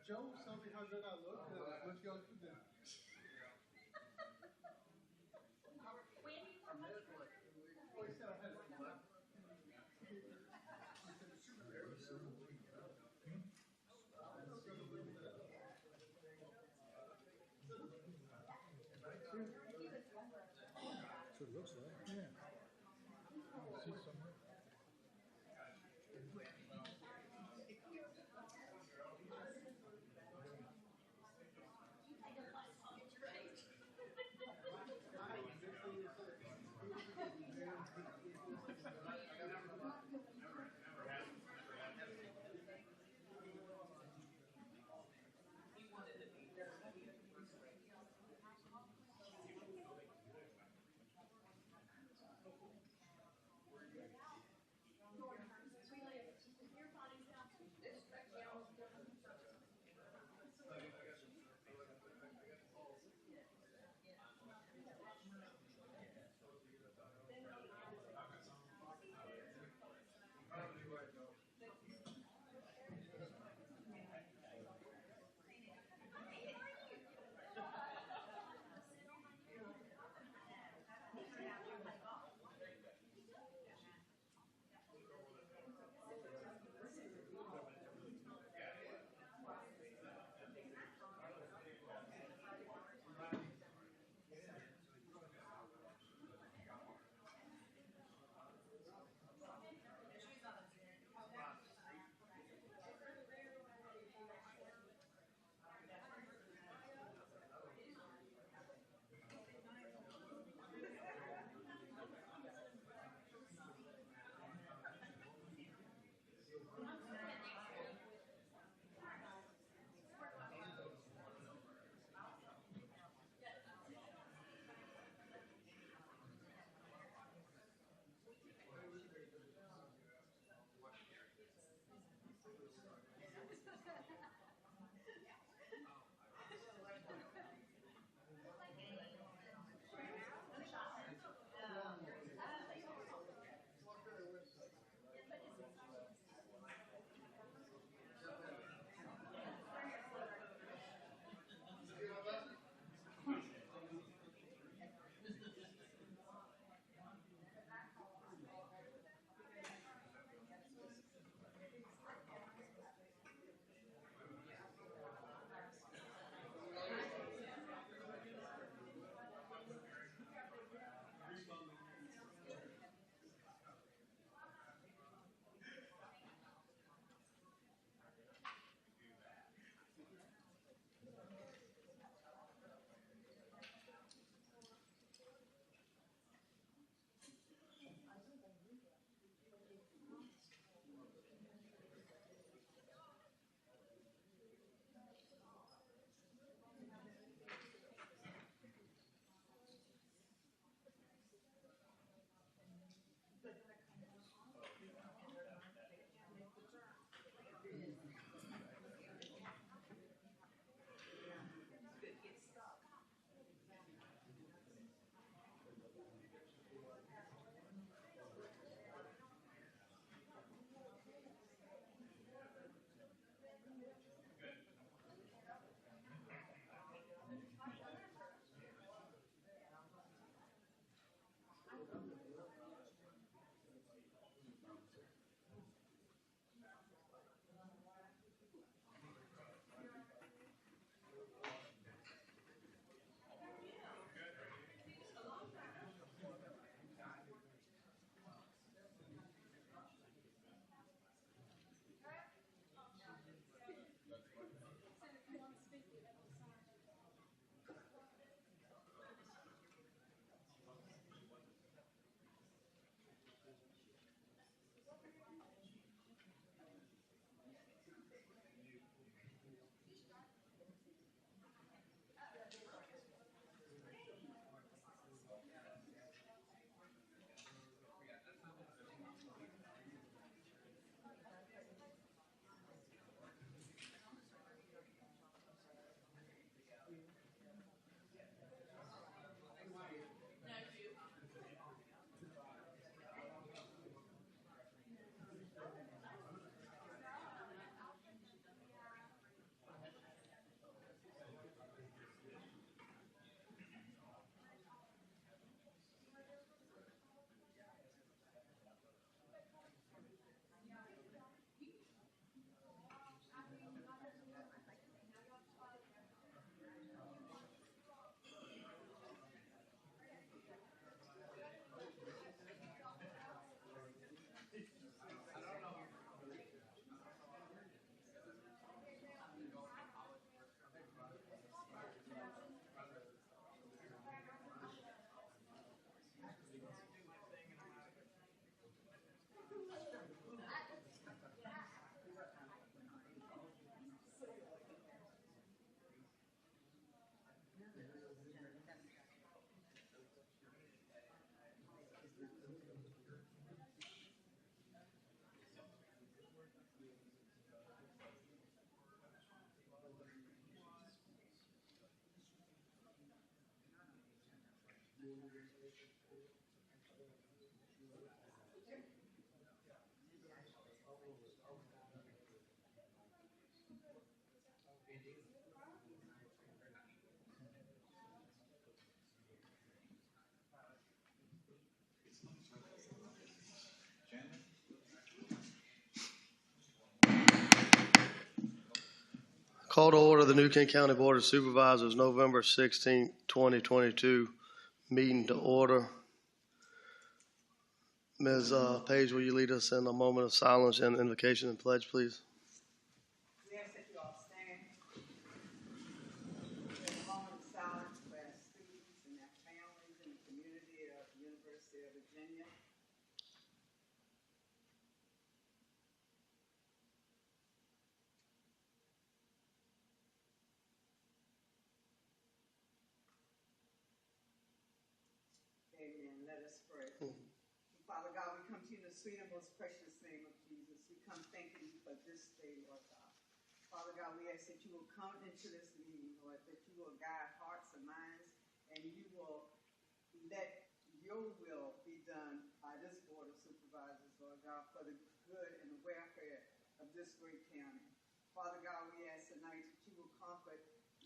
Joe, tell me how good I look. Let's go to dinner. Oh, he said I had it. So it looks like. Yeah. See somewhere. Call to order the New Kent County Board of Supervisors, November 16, 2022, meeting to order. Ms. Page, will you lead us in a moment of silence and invocation and pledge, please? We ask that you all stand in a moment of silence for our students and their families and the community of the University of Virginia. Amen. Let us pray. Father God, we come to you in the sweet and most precious name of Jesus. We come thanking you for this day, Lord God. Father God, we ask that you will come into this meeting, Lord, that you will guide hearts and minds, and you will let your will be done by this Board of Supervisors, Lord God, for the good and the welfare of this great county. Father God, we ask tonight that you will comfort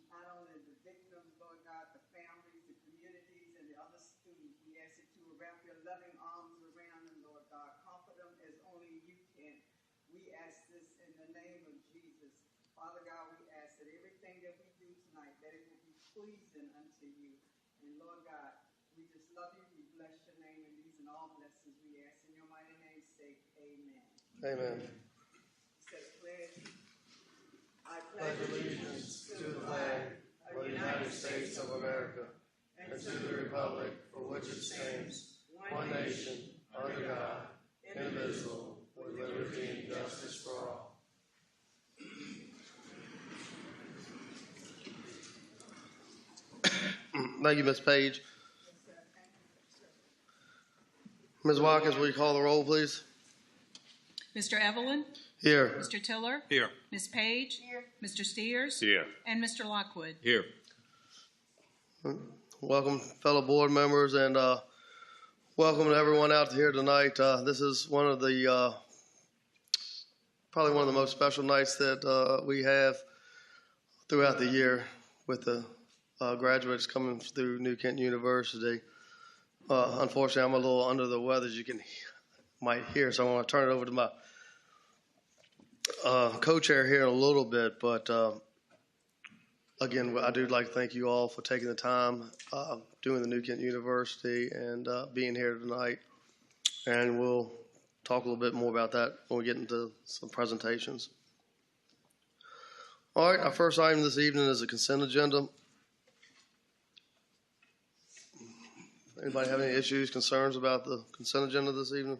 not only the victims, Lord God, the families, the communities, and the other students. We ask that you will wrap your loving arms around them, Lord God. Comfort them as only you can. We ask this in the name of Jesus. Father God, we ask that everything that we do tonight, that it will be pleasing unto you. And Lord God, we just love you. We bless your name, and these and all blessings we ask in your mighty name's sake. Amen. Amen. It says, pledge. I Pledge allegiance to the flag of the United States of America and to the republic for which it stands, one nation, under God, indivisible, with liberty and justice for all. Thank you, Ms. Page. Ms. Watkins, will you call the roll, please? Mr. Evelyn? Here. Mr. Tiller? Here. Ms. Page? Here. Mr. Steers? Here. And Mr. Lockwood? Here. Welcome, fellow board members, and welcome to everyone out here tonight. This is one of the probably one of the most special nights that we have throughout the year with the graduates coming through New Kent University. Unfortunately, I'm a little under the weather, as you might hear, so I want to turn it over to my co-chair here in a little bit, but again, I do like to thank you all for taking the time doing the New Kent University and being here tonight. And we'll talk a little bit more about that when we get into some presentations. All right, our first item this evening is a consent agenda. Anybody have any issues, concerns about the consent agenda this evening?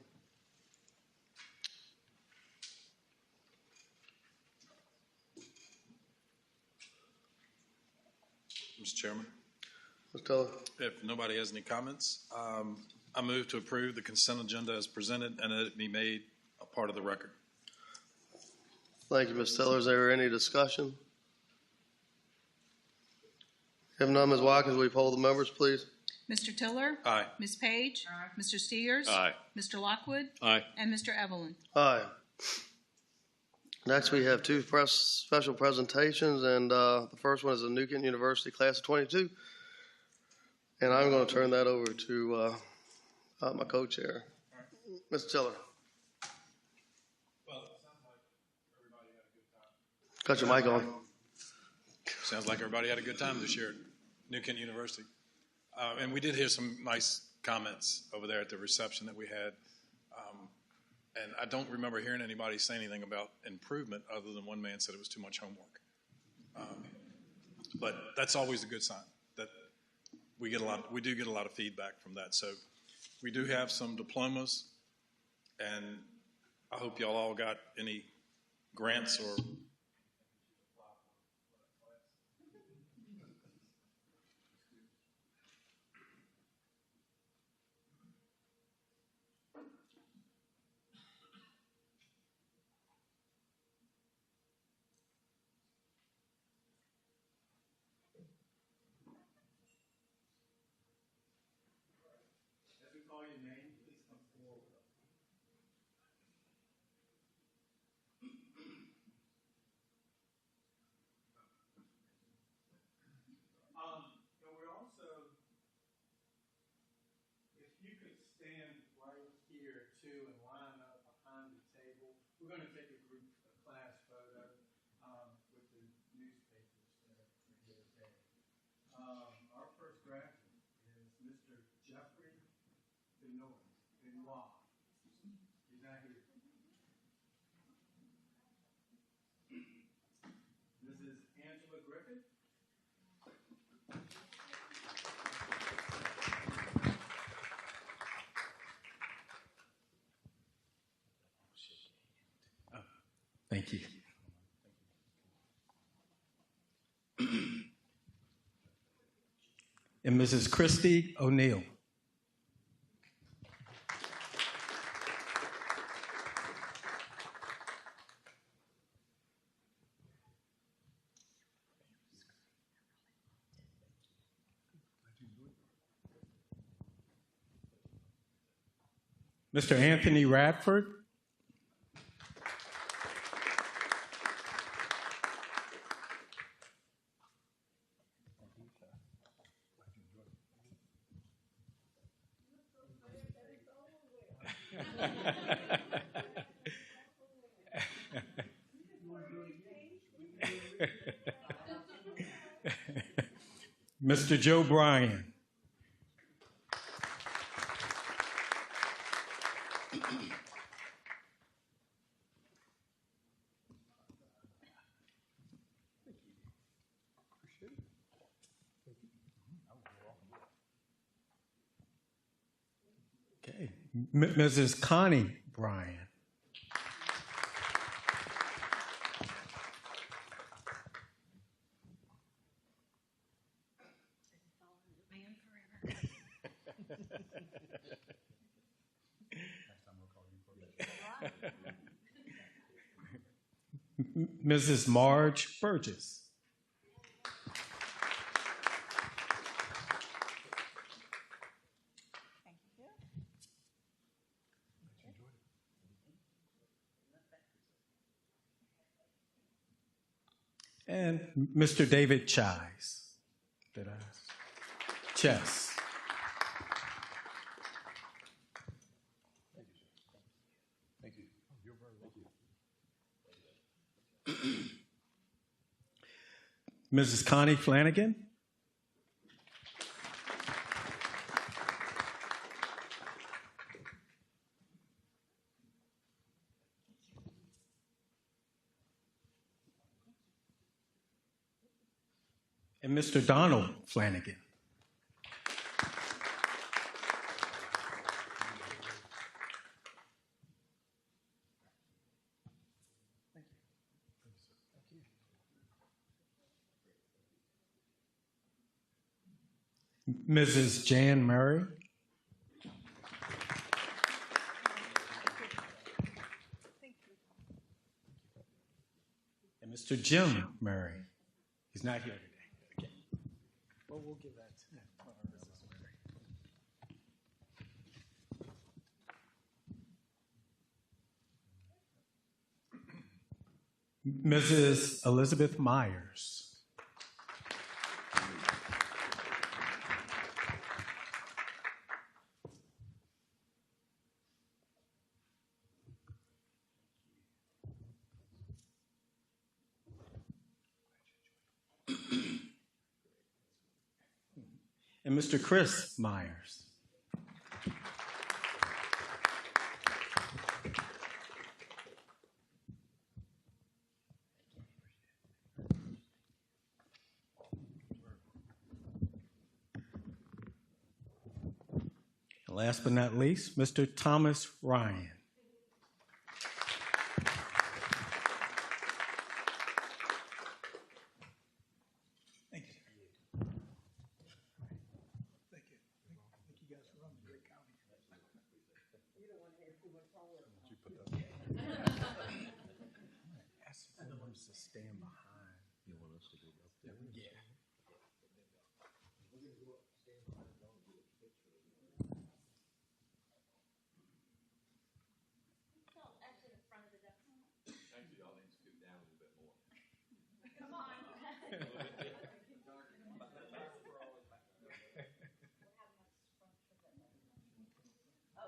Mr. Chairman, Mr. Teller. if nobody has any comments, I move to approve the consent agenda as presented and that it be made a part of the record. Thank you, Ms. Teller. Is there any discussion? If none, Ms. Watkins, will you poll the members, please? Mr. Tiller? Aye. Ms. Page? Aye. Mr. Steers? Aye. Mr. Lockwood? Aye. And Mr. Evelyn? Aye. Next, we have two special presentations, and the first one is the New Kent University Class of 22. And I'm going to turn that over to my co-chair, Mr. Tiller. Well, it sounds like everybody had a good time. Got your mic on. Sounds like everybody had a good time this year at New Kent University. And we did hear some nice comments over there at the reception that we had. And I don't remember hearing anybody say anything about improvement other than one man said it was too much homework. But that's always a good sign that we do get a lot of feedback from that. So we do have some diplomas, and I hope y'all all got any grants or Call your name, please come forward. stand right here too and line up behind the table. We're going to take a class photo with the newspapers that are here today. Our first graduate is Mr. Jeffrey Benoit. He's not here. Mrs. Angela Griffith. Thank you. And Mrs. Christy O'Neill. Mr. Anthony Radford. Mr. Joe Bryan. Okay, Mrs. Connie Bryan. Mrs. Marge Burgess. And Mr. David Chise. Chess. Thank you. You're very welcome. Mrs. Connie Flanagan. And Mr. Donald Flanagan. Mrs. Jan Murray. And Mr. Jim Murray. He's not here today. Okay. Well, we'll give that to Mrs. Elizabeth Myers. And Mr. Chris Myers. And last but not least, Mr. Thomas Ryan. To stand behind. You want us to go up there? Yeah. Actually, the front of the desk. Actually, y'all need to scoot down a little bit more. Come on. Oh,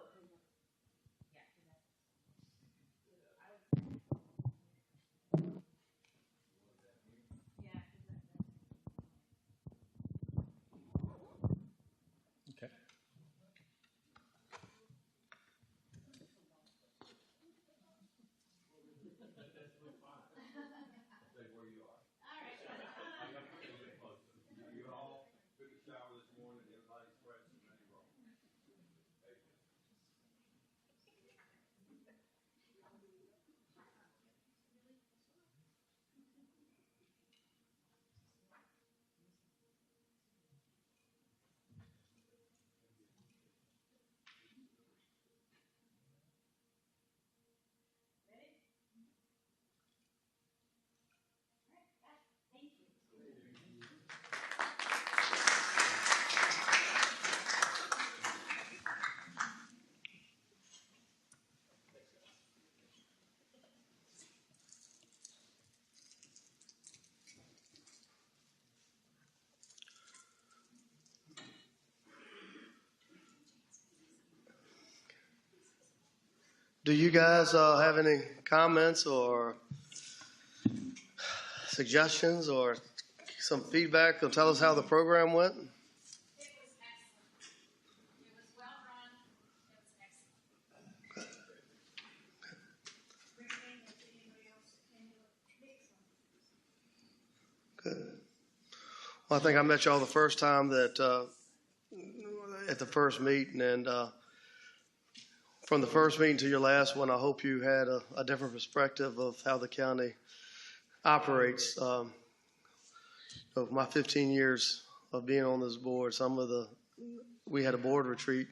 Stay where you are. I got to get a little closer. You all took a shower this morning. Everybody's fresh and ready to roll. Thank you. Do you guys have any comments or suggestions or some feedback to tell us how the program went? It was excellent. It was well run. It was excellent. Good. Well, I think I met y'all the first time that at the first meeting, and from the first meeting to your last one, I hope you had a different perspective of how the county operates. Of my 15 years of being on this board, we had a board retreat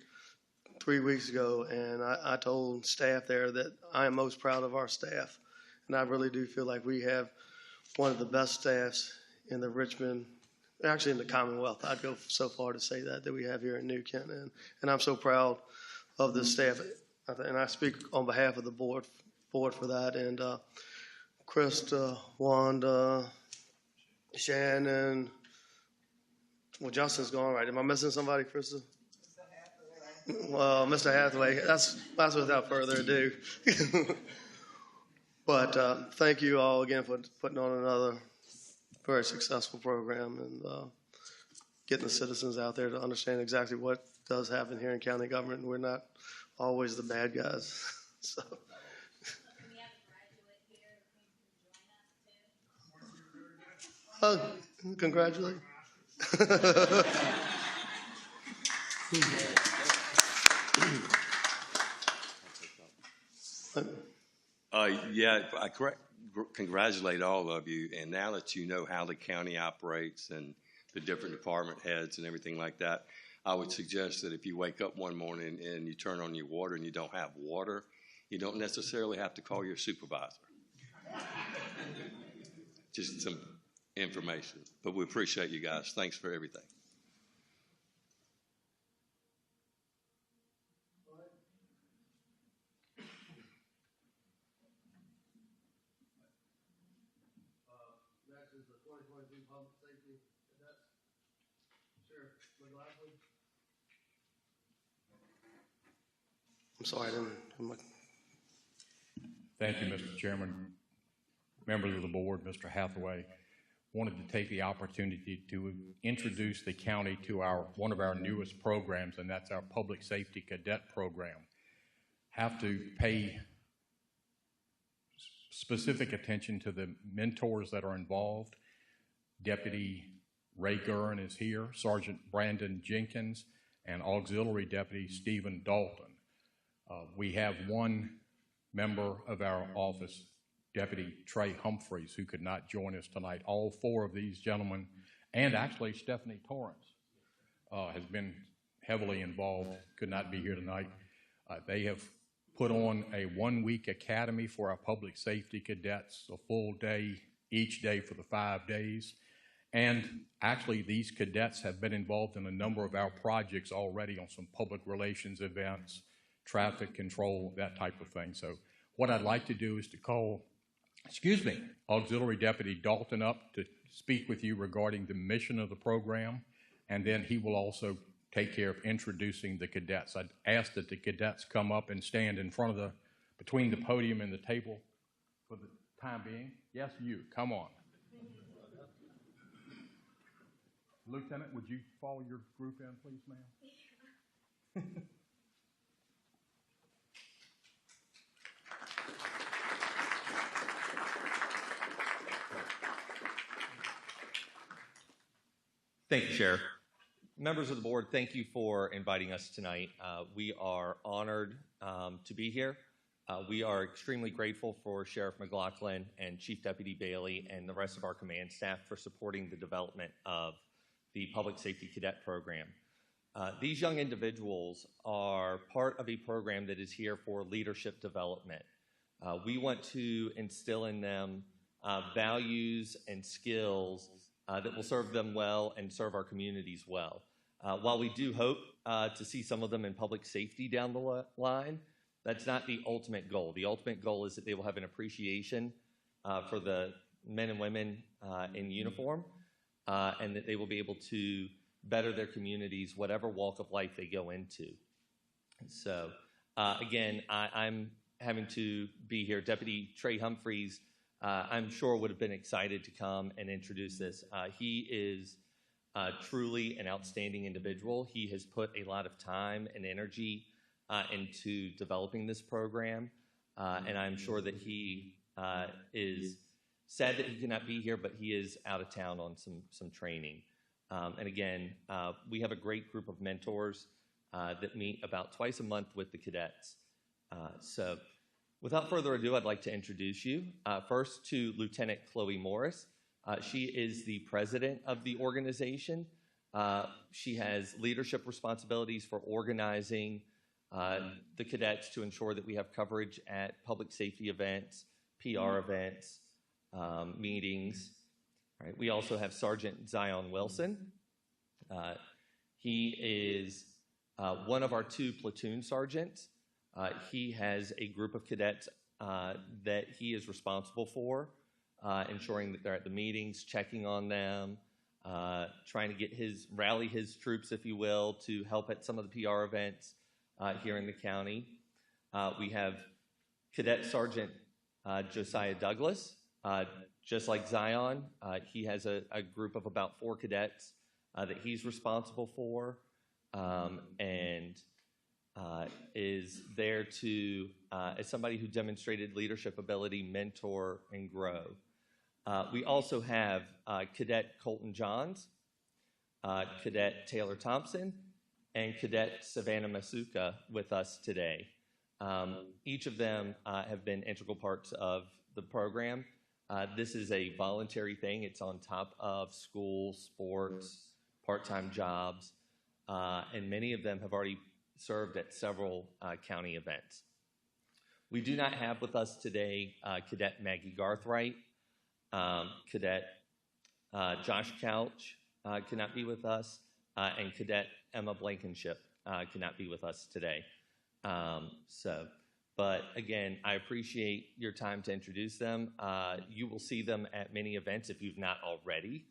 3 weeks ago, and I told staff there that I am most proud of our staff, and I really do feel like we have one of the best staffs in the Richmond, actually in the Commonwealth. I'd go so far to say that we have here in New Kent, and I'm so proud of this staff, and I speak on behalf of the board for that. And Krista, Wanda, Shannon, well, Justin's gone, right? Am I missing somebody, Krista? Well, Mr. Hathaway, that's without further ado. But thank you all again for putting on another very successful program and getting the citizens out there to understand exactly what does happen here in county government. We're not always the bad guys. So. We have a graduate here who can join us too. Congratulate. I congratulate all of you. And now that you know how the county operates and the different department heads and everything like that, I would suggest that if you wake up one morning and you turn on your water and you don't have water, you don't necessarily have to call your supervisor. Just some information. But we appreciate you guys. Thanks for everything. Next is the 2022 Public Safety Cadets. Sheriff McLaughlin. I'm sorry, I didn't. Thank you, Mr. Chairman. Members of the board, Mr. Hathaway, wanted to take the opportunity to introduce the county to one of our newest programs, and that's our Public Safety Cadet Program. Have to pay specific attention to the mentors that are involved. Deputy Ray Gurin is here, Sergeant Brandon Jenkins, and Auxiliary Deputy Stephen Dalton. We have one member of our office, Deputy Trey Humphreys, who could not join us tonight. All four of these gentlemen, and actually Stephanie Torrance has been heavily involved, could not be here tonight. They have put on a 1-week academy for our public safety cadets, a full day each day for the 5 days. And actually these cadets have been involved in a number of our projects already on some public relations events, traffic control, that type of thing. So what I'd like to do is to call, Auxiliary Deputy Dalton up to speak with you regarding the mission of the program, and then he will also take care of introducing the cadets. I'd ask that the cadets come up and stand in front of between the podium and the table for the time being. Yes, you, come on. Lieutenant, would you follow your group in, please, ma'am? Thank you, Sheriff. Members of the board, thank you for inviting us tonight. We are honored to be here. We are extremely grateful for Sheriff McLaughlin and Chief Deputy Bailey and the rest of our command staff for supporting the development of the Public Safety Cadet Program. These young individuals are part of a program that is here for leadership development. We want to instill in them values and skills that will serve them well and serve our communities well. While we do hope to see some of them in public safety down the line, that's not the ultimate goal. The ultimate goal is that they will have an appreciation for the men and women in uniform and that they will be able to better their communities, whatever walk of life they go into. So, again, I'm having to be here. Deputy Trey Humphreys, I'm sure would have been excited to come and introduce this. He is truly an outstanding individual. He has put a lot of time and energy into developing this program, and I'm sure that he is sad that he cannot be here, but he is out of town on some training. And again, we have a great group of mentors that meet about twice a month with the cadets. So without further ado, I'd like to introduce you first to Lieutenant Chloe Morris. She is the president of the organization. She has leadership responsibilities for organizing the cadets to ensure that we have coverage at public safety events, PR events, meetings. All right. We also have Sergeant Zion Wilson. He is one of our 2 platoon sergeants. He has a group of cadets that he is responsible for, ensuring that they're at the meetings, checking on them, trying to rally his troops, if you will, to help at some of the PR events here in the county. We have Cadet Sergeant Josiah Douglas. Just like Zion, he has a group of about 4 cadets that he's responsible for and is there to, as somebody who demonstrated leadership ability, mentor, and grow. We also have Cadet Colton Johns, Cadet Taylor Thompson, and Cadet Savannah Masuka with us today. Each of them have been integral parts of the program. This is a voluntary thing. It's on top of school, sports, part-time jobs, and many of them have already served at several county events. We do not have with us today Cadet Maggie Garthright, Cadet Josh Couch cannot be with us, and Cadet Emma Blankenship cannot be with us today. But again, I appreciate your time to introduce them. You will see them at many events if you've not already.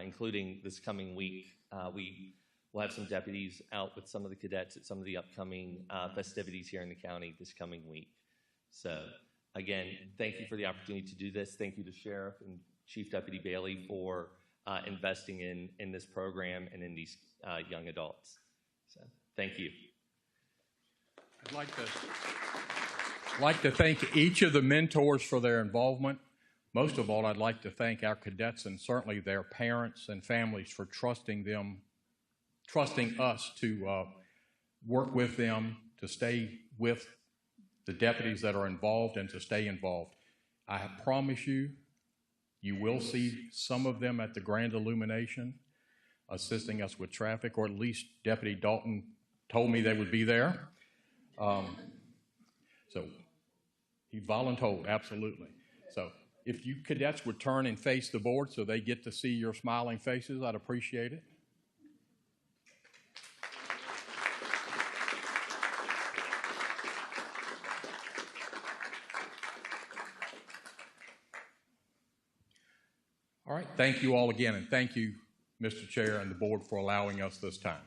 Including this coming week, we'll have some deputies out with some of the cadets at some of the upcoming festivities here in the county this coming week. So again, thank you for the opportunity to do this. Thank you to Sheriff and Chief Deputy Bailey for investing in this program and in these young adults. So thank you. I'd like to thank each of the mentors for their involvement. Most of all, I'd like to thank our cadets and certainly their parents and families for trusting us to work with them, to stay with the deputies that are involved and to stay involved. I promise you, you will see some of them at the grand illumination assisting us with traffic, or at least Deputy Dalton told me they would be there. So he volunteered, absolutely. So if you cadets would turn and face the board so they get to see your smiling faces, I'd appreciate it. All right, thank you all again, and thank you, Mr. Chair and the board, for allowing us this time.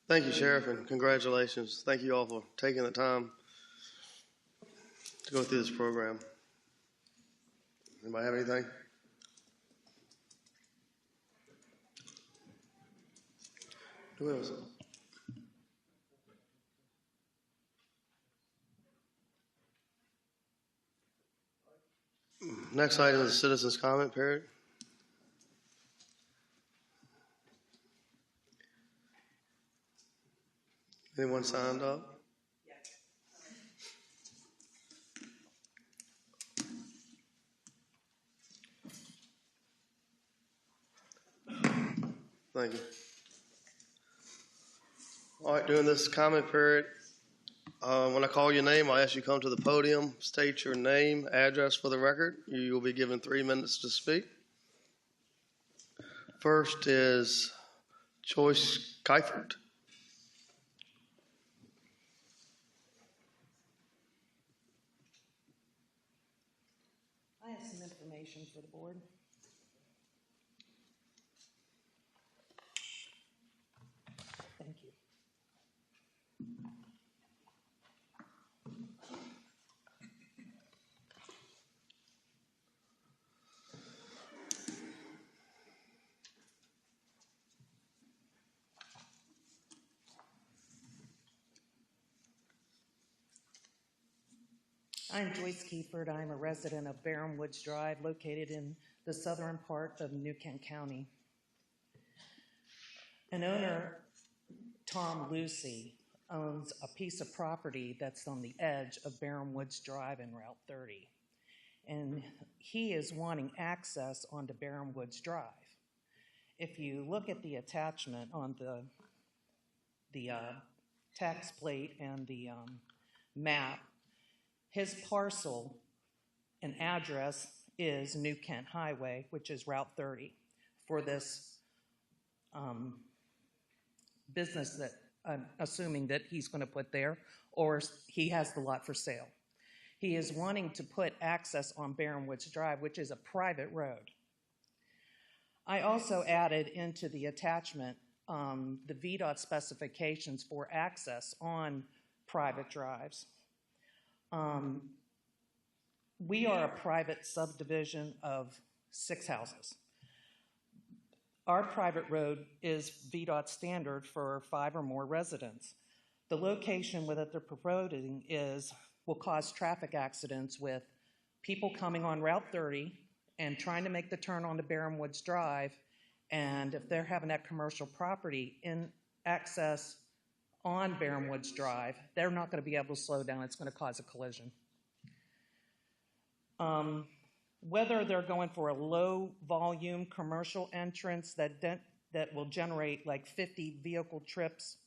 Thank you, Sheriff, and congratulations. Thank you all for taking the time to go through this program. Anybody have anything? Who else? Next item is citizens' comment period. Anyone signed up? Thank you. All right, during this comment period, when I call your name, I'll ask you to come to the podium, state your name, address for the record. You will be given 3 minutes to speak. First is Joyce Keifert. I have some information for the board. Thank you. I'm Joyce Keifert. I'm a resident of Barham Woods Drive, located in the southern part of New Kent County. An owner, Tom Lucy, owns a piece of property that's on the edge of Barham Woods Drive and Route 30. And he is wanting access onto Barham Woods Drive. If you look at the attachment on the tax plate and the map, his parcel and address is New Kent Highway, which is Route 30, for this business that I'm assuming that he's going to put there, or he has the lot for sale. He is wanting to put access on Barham Woods Drive, which is a private road. I also added into the attachment the VDOT specifications for access on private drives. We are a private subdivision of 6 houses. Our private road is VDOT standard for 5 or more residents. The location that they're proposing will cause traffic accidents with people coming on Route 30 and trying to make the turn onto Barham Woods Drive, and if they're having that commercial property in access on Barham Woods Drive, they're not going to be able to slow down. It's going to cause a collision. Whether they're going for a low volume commercial entrance that will generate like 50 vehicle trips,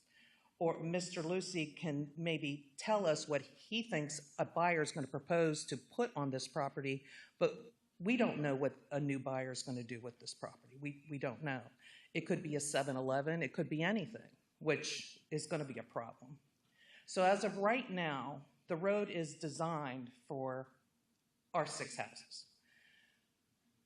or Mr. Lucy can maybe tell us what he thinks a buyer is going to propose to put on this property, but we don't know what a new buyer is going to do with this property. We don't know. It could be a 7-Eleven, it could be anything, which is going to be a problem. So as of right now, the road is designed for our 6 houses.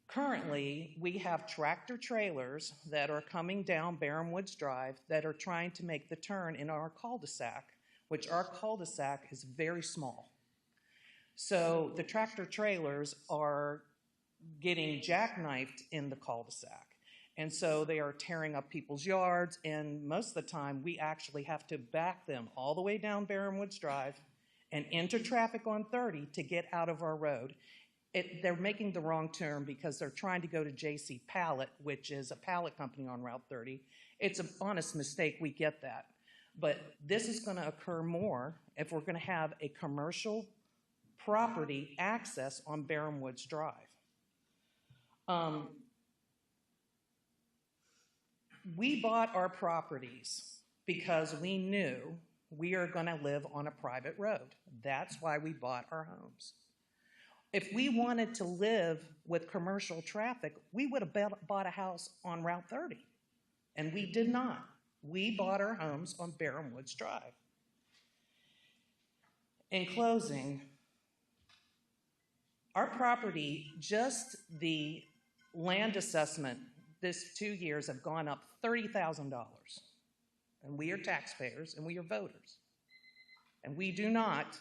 Currently, we have tractor trailers that are coming down Barham Woods Drive that are trying to make the turn in our cul-de-sac, which our cul-de-sac is very small. So the tractor trailers are getting jackknifed in the cul-de-sac. And so they are tearing up people's yards, and most of the time we actually have to back them all the way down Barham Woods Drive and into traffic on 30 to get out of our road. They're making the wrong turn because they're trying to go to JC Pallet, which is a pallet company on Route 30. It's an honest mistake, we get that. But this is going to occur more if we're going to have a commercial property access on Barham Woods Drive. We bought our properties because we knew we are going to live on a private road. That's why we bought our homes. If we wanted to live with commercial traffic, we would have bought a house on Route 30. And we did not. We bought our homes on Barham Woods Drive. In closing, our property, just the land assessment this 2 years have gone up $30,000. And we are taxpayers and we are voters. And we do not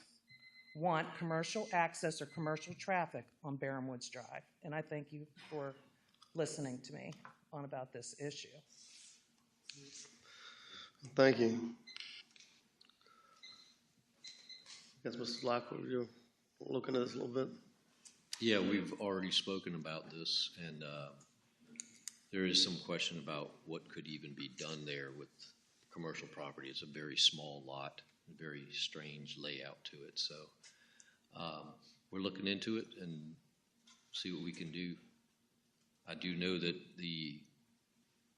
want commercial access or commercial traffic on Barham Woods Drive. And I thank you for listening to me on about this issue. Thank you. Yes, Mr. Lockwood, you're looking at this a little bit. Yeah, we've already spoken about this, and there is some question about what could even be done there with commercial property. It's a very small lot, very strange layout to it. So we're looking into it and see what we can do. I do know that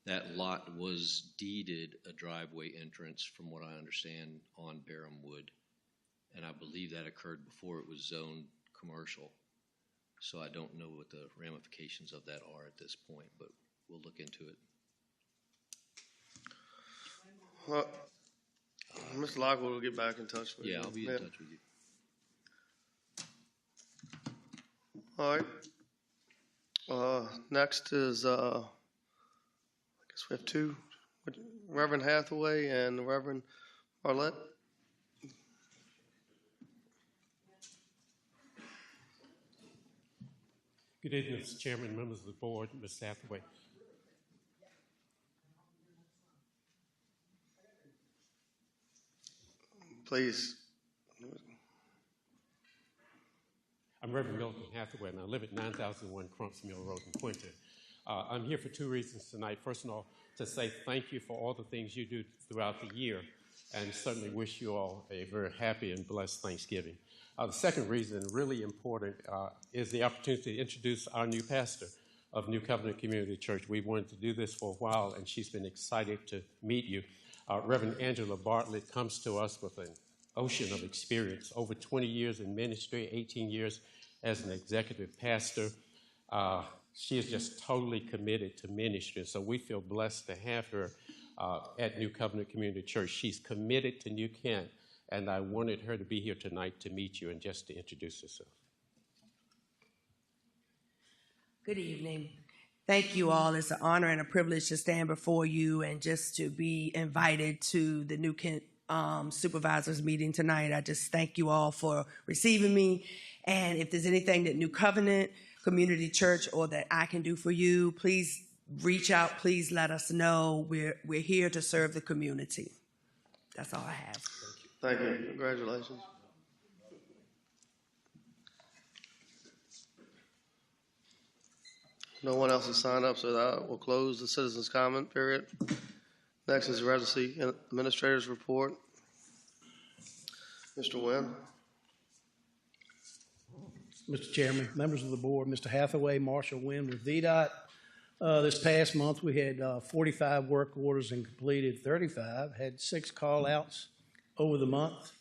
that lot was deeded a driveway entrance, from what I understand, on Barham Wood, and I believe that occurred before it was zoned commercial. So I don't know what the ramifications of that are at this point, but we'll look into it. Well, Mr. Lockwood will get back in touch with you. Yeah, I'll be in touch with you. All right. Next is, I guess we have two, Reverend Hathaway and Reverend Arlette. Good evening, Mr. Chairman, members of the board, Ms. Hathaway. Please. I'm Reverend Milton Hathaway, and I live at 9001 Crumps Mill Road in Quinton. I'm here for two reasons tonight. First of all, to say thank you for all the things you do throughout the year, and certainly wish you all a very happy and blessed Thanksgiving. The second reason, really important, is the opportunity to introduce our new pastor of New Covenant Community Church. We've wanted to do this for a while, and she's been excited to meet you. Reverend Angela Bartlett comes to us with an ocean of experience, over 20 years in ministry, 18 years as an executive pastor. She is just totally committed to ministry, so we feel blessed to have her at New Covenant Community Church. She's committed to New Kent, and I wanted her to be here tonight to meet you and just to introduce herself. Good evening. Thank you all. It's an honor and a privilege to stand before you and just to be invited to the New Kent Supervisors meeting tonight. I just thank you all for receiving me. And if there's anything that New Covenant Community Church or that I can do for you, please reach out. Please let us know. We're here to serve the community. That's all I have. Thank you. Congratulations. No one else has signed up, so that will close the citizens' comment period. Next is the Residency Administrator's Report. Mr. Wynn. Mr. Chairman, members of the board, Mr. Hathaway, Marshall Wynn with VDOT. This past month, we had 45 work orders and completed 35, had 6 call-outs over the month.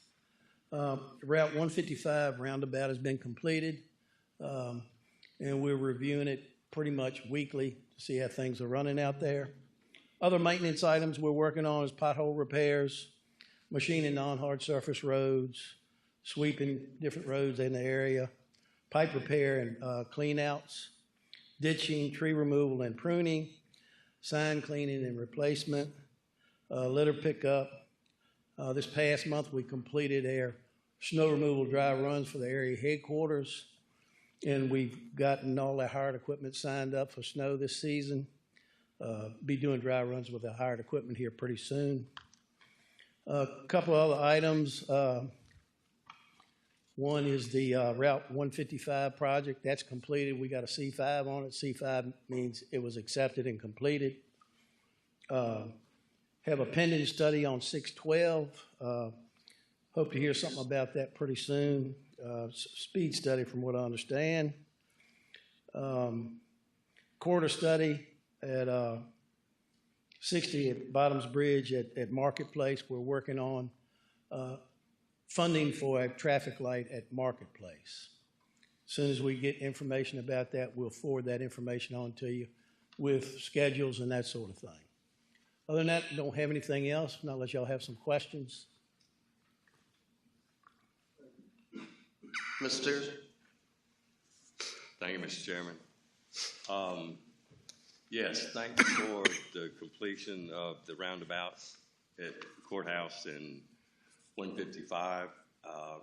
Route 155 roundabout has been completed, and we're reviewing it pretty much weekly to see how things are running out there. Other maintenance items we're working on is pothole repairs, machining non-hard surface roads, sweeping different roads in the area, pipe repair and clean-outs, ditching, tree removal and pruning, sign cleaning and replacement, litter pickup. This past month we completed our snow removal dry runs for the area headquarters, and we've gotten all our hired equipment signed up for snow this season. Be doing dry runs with the hired equipment here pretty soon. A couple other items. One is the Route 155 project. That's completed. We got a C5 on it. C5 means it was accepted and completed. Have a pending study on 612. Hope to hear something about that pretty soon. Speed study from what I understand. Corridor study at 60 at Bottoms Bridge at Marketplace. We're working on funding for a traffic light at Marketplace. As soon as we get information about that, we'll forward that information on to you with schedules and that sort of thing. Other than that, don't have anything else, not unless y'all have some questions. Mr. Steers. Thank you, Mr. Chairman. Yes, thank you for the completion of the roundabout at the courthouse in 155.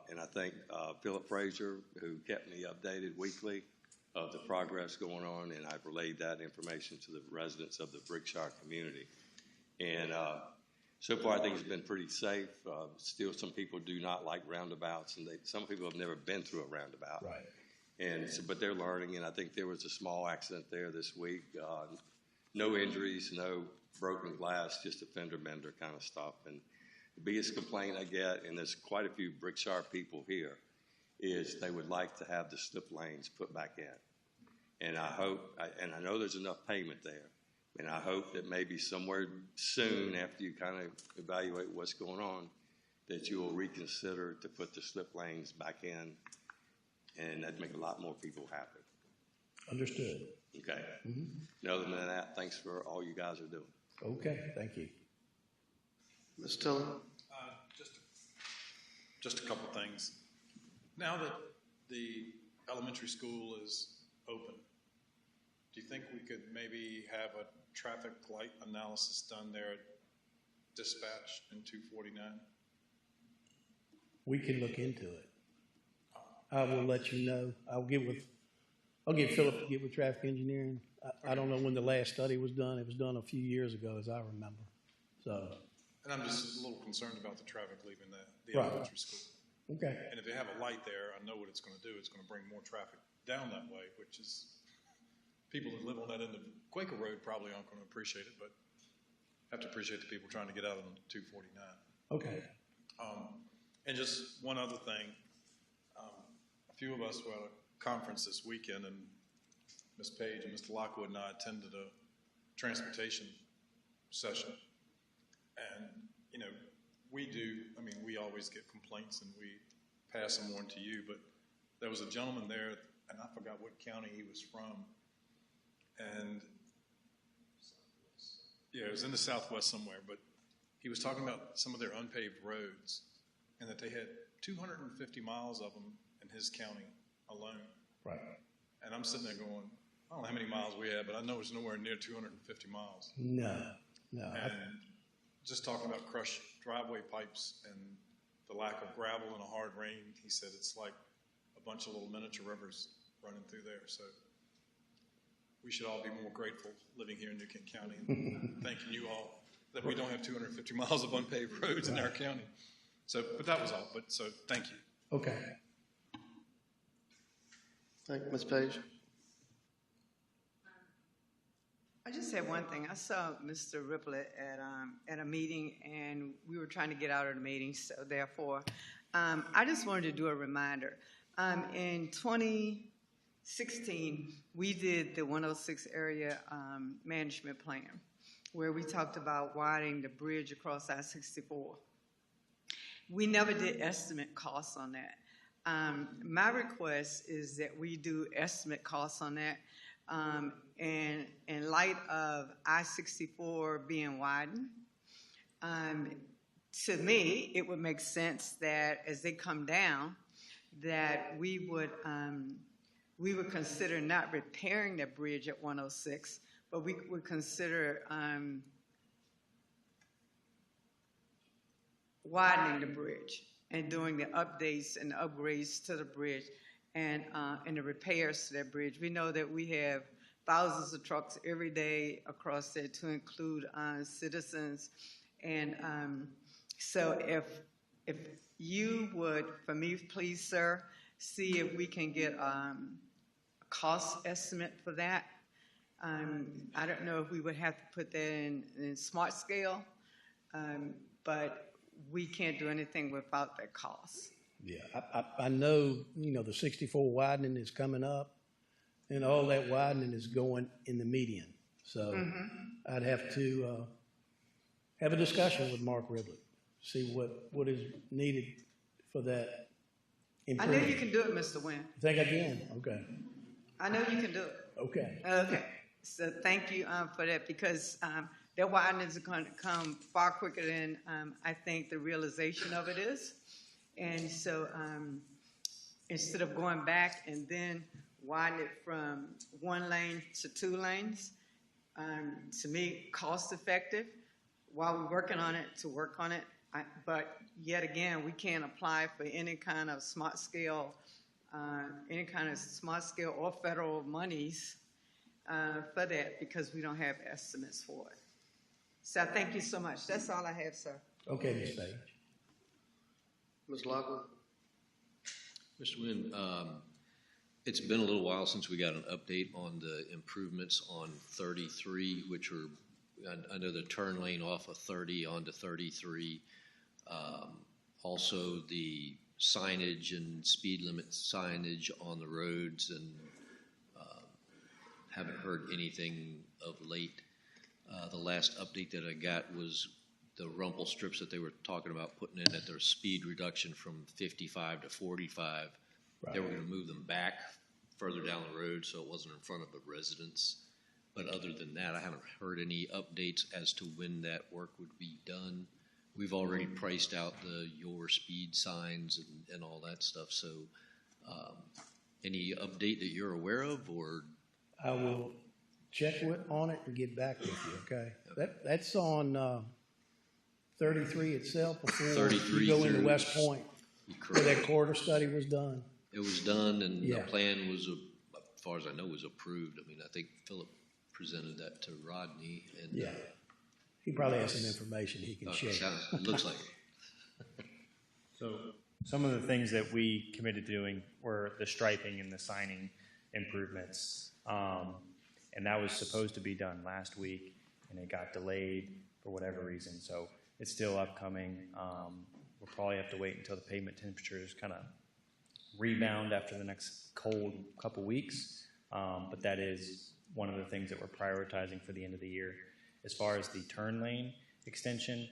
And I thank Philip Frazier, who kept me updated weekly of the progress going on, and I've relayed that information to the residents of the Brickshire community. And so far, I think it's been pretty safe. Still, some people do not like roundabouts, and some people have never been through a roundabout. Right. And so, but they're learning, and I think there was a small accident there this week. No injuries, no broken glass, just a fender bender kind of stuff. And the biggest complaint I get, and there's quite a few Brickshire people here, is they would like to have the slip lanes put back in. And I hope, and I know there's enough pavement there, and I hope that maybe somewhere soon after you kind of evaluate what's going on, that you will reconsider to put the slip lanes back in, and that'd make a lot more people happy. Understood. Okay. And other than that, thanks for all you guys are doing. Okay, thank you. Ms. Tiller? Just a couple things. Now that the elementary school is open, do you think we could maybe have a traffic light analysis done there at dispatch in 249? We can look into it. I will let you know. I'll get Philip to get with traffic engineering. I don't know when the last study was done. It was done a few years ago, as I remember. So. And I'm just a little concerned about the traffic leaving the Right. elementary school. Okay. And if they have a light there, I know what it's going to do. It's going to bring more traffic down that way, which is, people that live on that end of Quaker Road probably aren't going to appreciate it, but have to appreciate the people trying to get out on 249. Okay. And just one other thing. A few of us were at a conference this weekend, and Ms. Page and Mr. Lockwood and I attended a transportation session. And, you know, we always get complaints and we pass them on to you, but there was a gentleman there, and I forgot what county he was from. And, yeah, it was in the Southwest somewhere, but he was talking about some of their unpaved roads and that they had 250 miles of them in his county alone. Right. And I'm sitting there going, I don't know how many miles we have, but I know it's nowhere near 250 miles. No. And just talking about crushed driveway pipes and the lack of gravel in a hard rain, he said it's like a bunch of little miniature rivers running through there. So we should all be more grateful living here in New Kent County and thanking you all that we don't have 250 miles of unpaved roads in our county. So, but that was all. So thank you. Okay. Thank you, Ms. Page. I just said one thing. I saw Mr. Ripley at a meeting, and we were trying to get out of the meeting, so therefore, I just wanted to do a reminder. In 2016, we did the 106 area management plan, where we talked about widening the bridge across I-64. We never did estimate costs on that. My request is that we do estimate costs on that. And in light of I-64 being widened, to me, it would make sense that as they come down, that we would consider not repairing the bridge at 106, but we would consider widening the bridge and doing the updates and upgrades to the bridge and the repairs to that bridge. We know that we have thousands of trucks every day across there, to include citizens. And so if you would, for me, please, sir, see if we can get a cost estimate for that. I don't know if we would have to put that in smart scale, but we can't do anything without that cost. Yeah, I know, the 64 widening is coming up, and all that widening is going in the median. So I'd have to have a discussion with Mark Ridley, see what is needed for that improvement. I know you can do it, Mr. Wynn. You think I can? Okay. I know you can do it. Okay. Okay. So thank you for that, because that widening is going to come far quicker than I think the realization of it is. And so instead of going back and then widen it from 1 lane to 2 lanes, to me, cost effective while we're working on it, to work on it. But yet again, we can't apply for any kind of smart scale or federal monies for that, because we don't have estimates for it. So thank you so much. That's all I have, sir. Okay, Ms. Page. Ms. Lockwood? Mr. Wynn, it's been a little while since we got an update on the improvements on 33, which are I know the turn lane off of 30 onto 33. Also the signage and speed limit signage on the roads, and haven't heard anything of late. The last update that I got was the rumble strips that they were talking about putting in at their speed reduction from 55 to 45. Right. They were going to move them back further down the road so it wasn't in front of the residents. But other than that, I haven't heard any updates as to when that work would be done. We've already priced out the your speed signs and all that stuff. So any update that you're aware of, or? I will check on it and get back with you, okay? That's on 33 itself before 33 you go into through- West Point, where that corridor study was done. It was done, and Yeah. the plan was, as far as I know, was approved. I mean, I think Philip presented that to Rodney, and Yeah. He probably has some information he can share. It looks like it. So some of the things that we committed to doing were the striping and the signing improvements. And that was supposed to be done last week, and it got delayed for whatever reason. So it's still upcoming. We'll probably have to wait until the pavement temperatures kind of rebound after the next cold couple weeks. But that is one of the things that we're prioritizing for the end of the year. As far as the turn lane extension,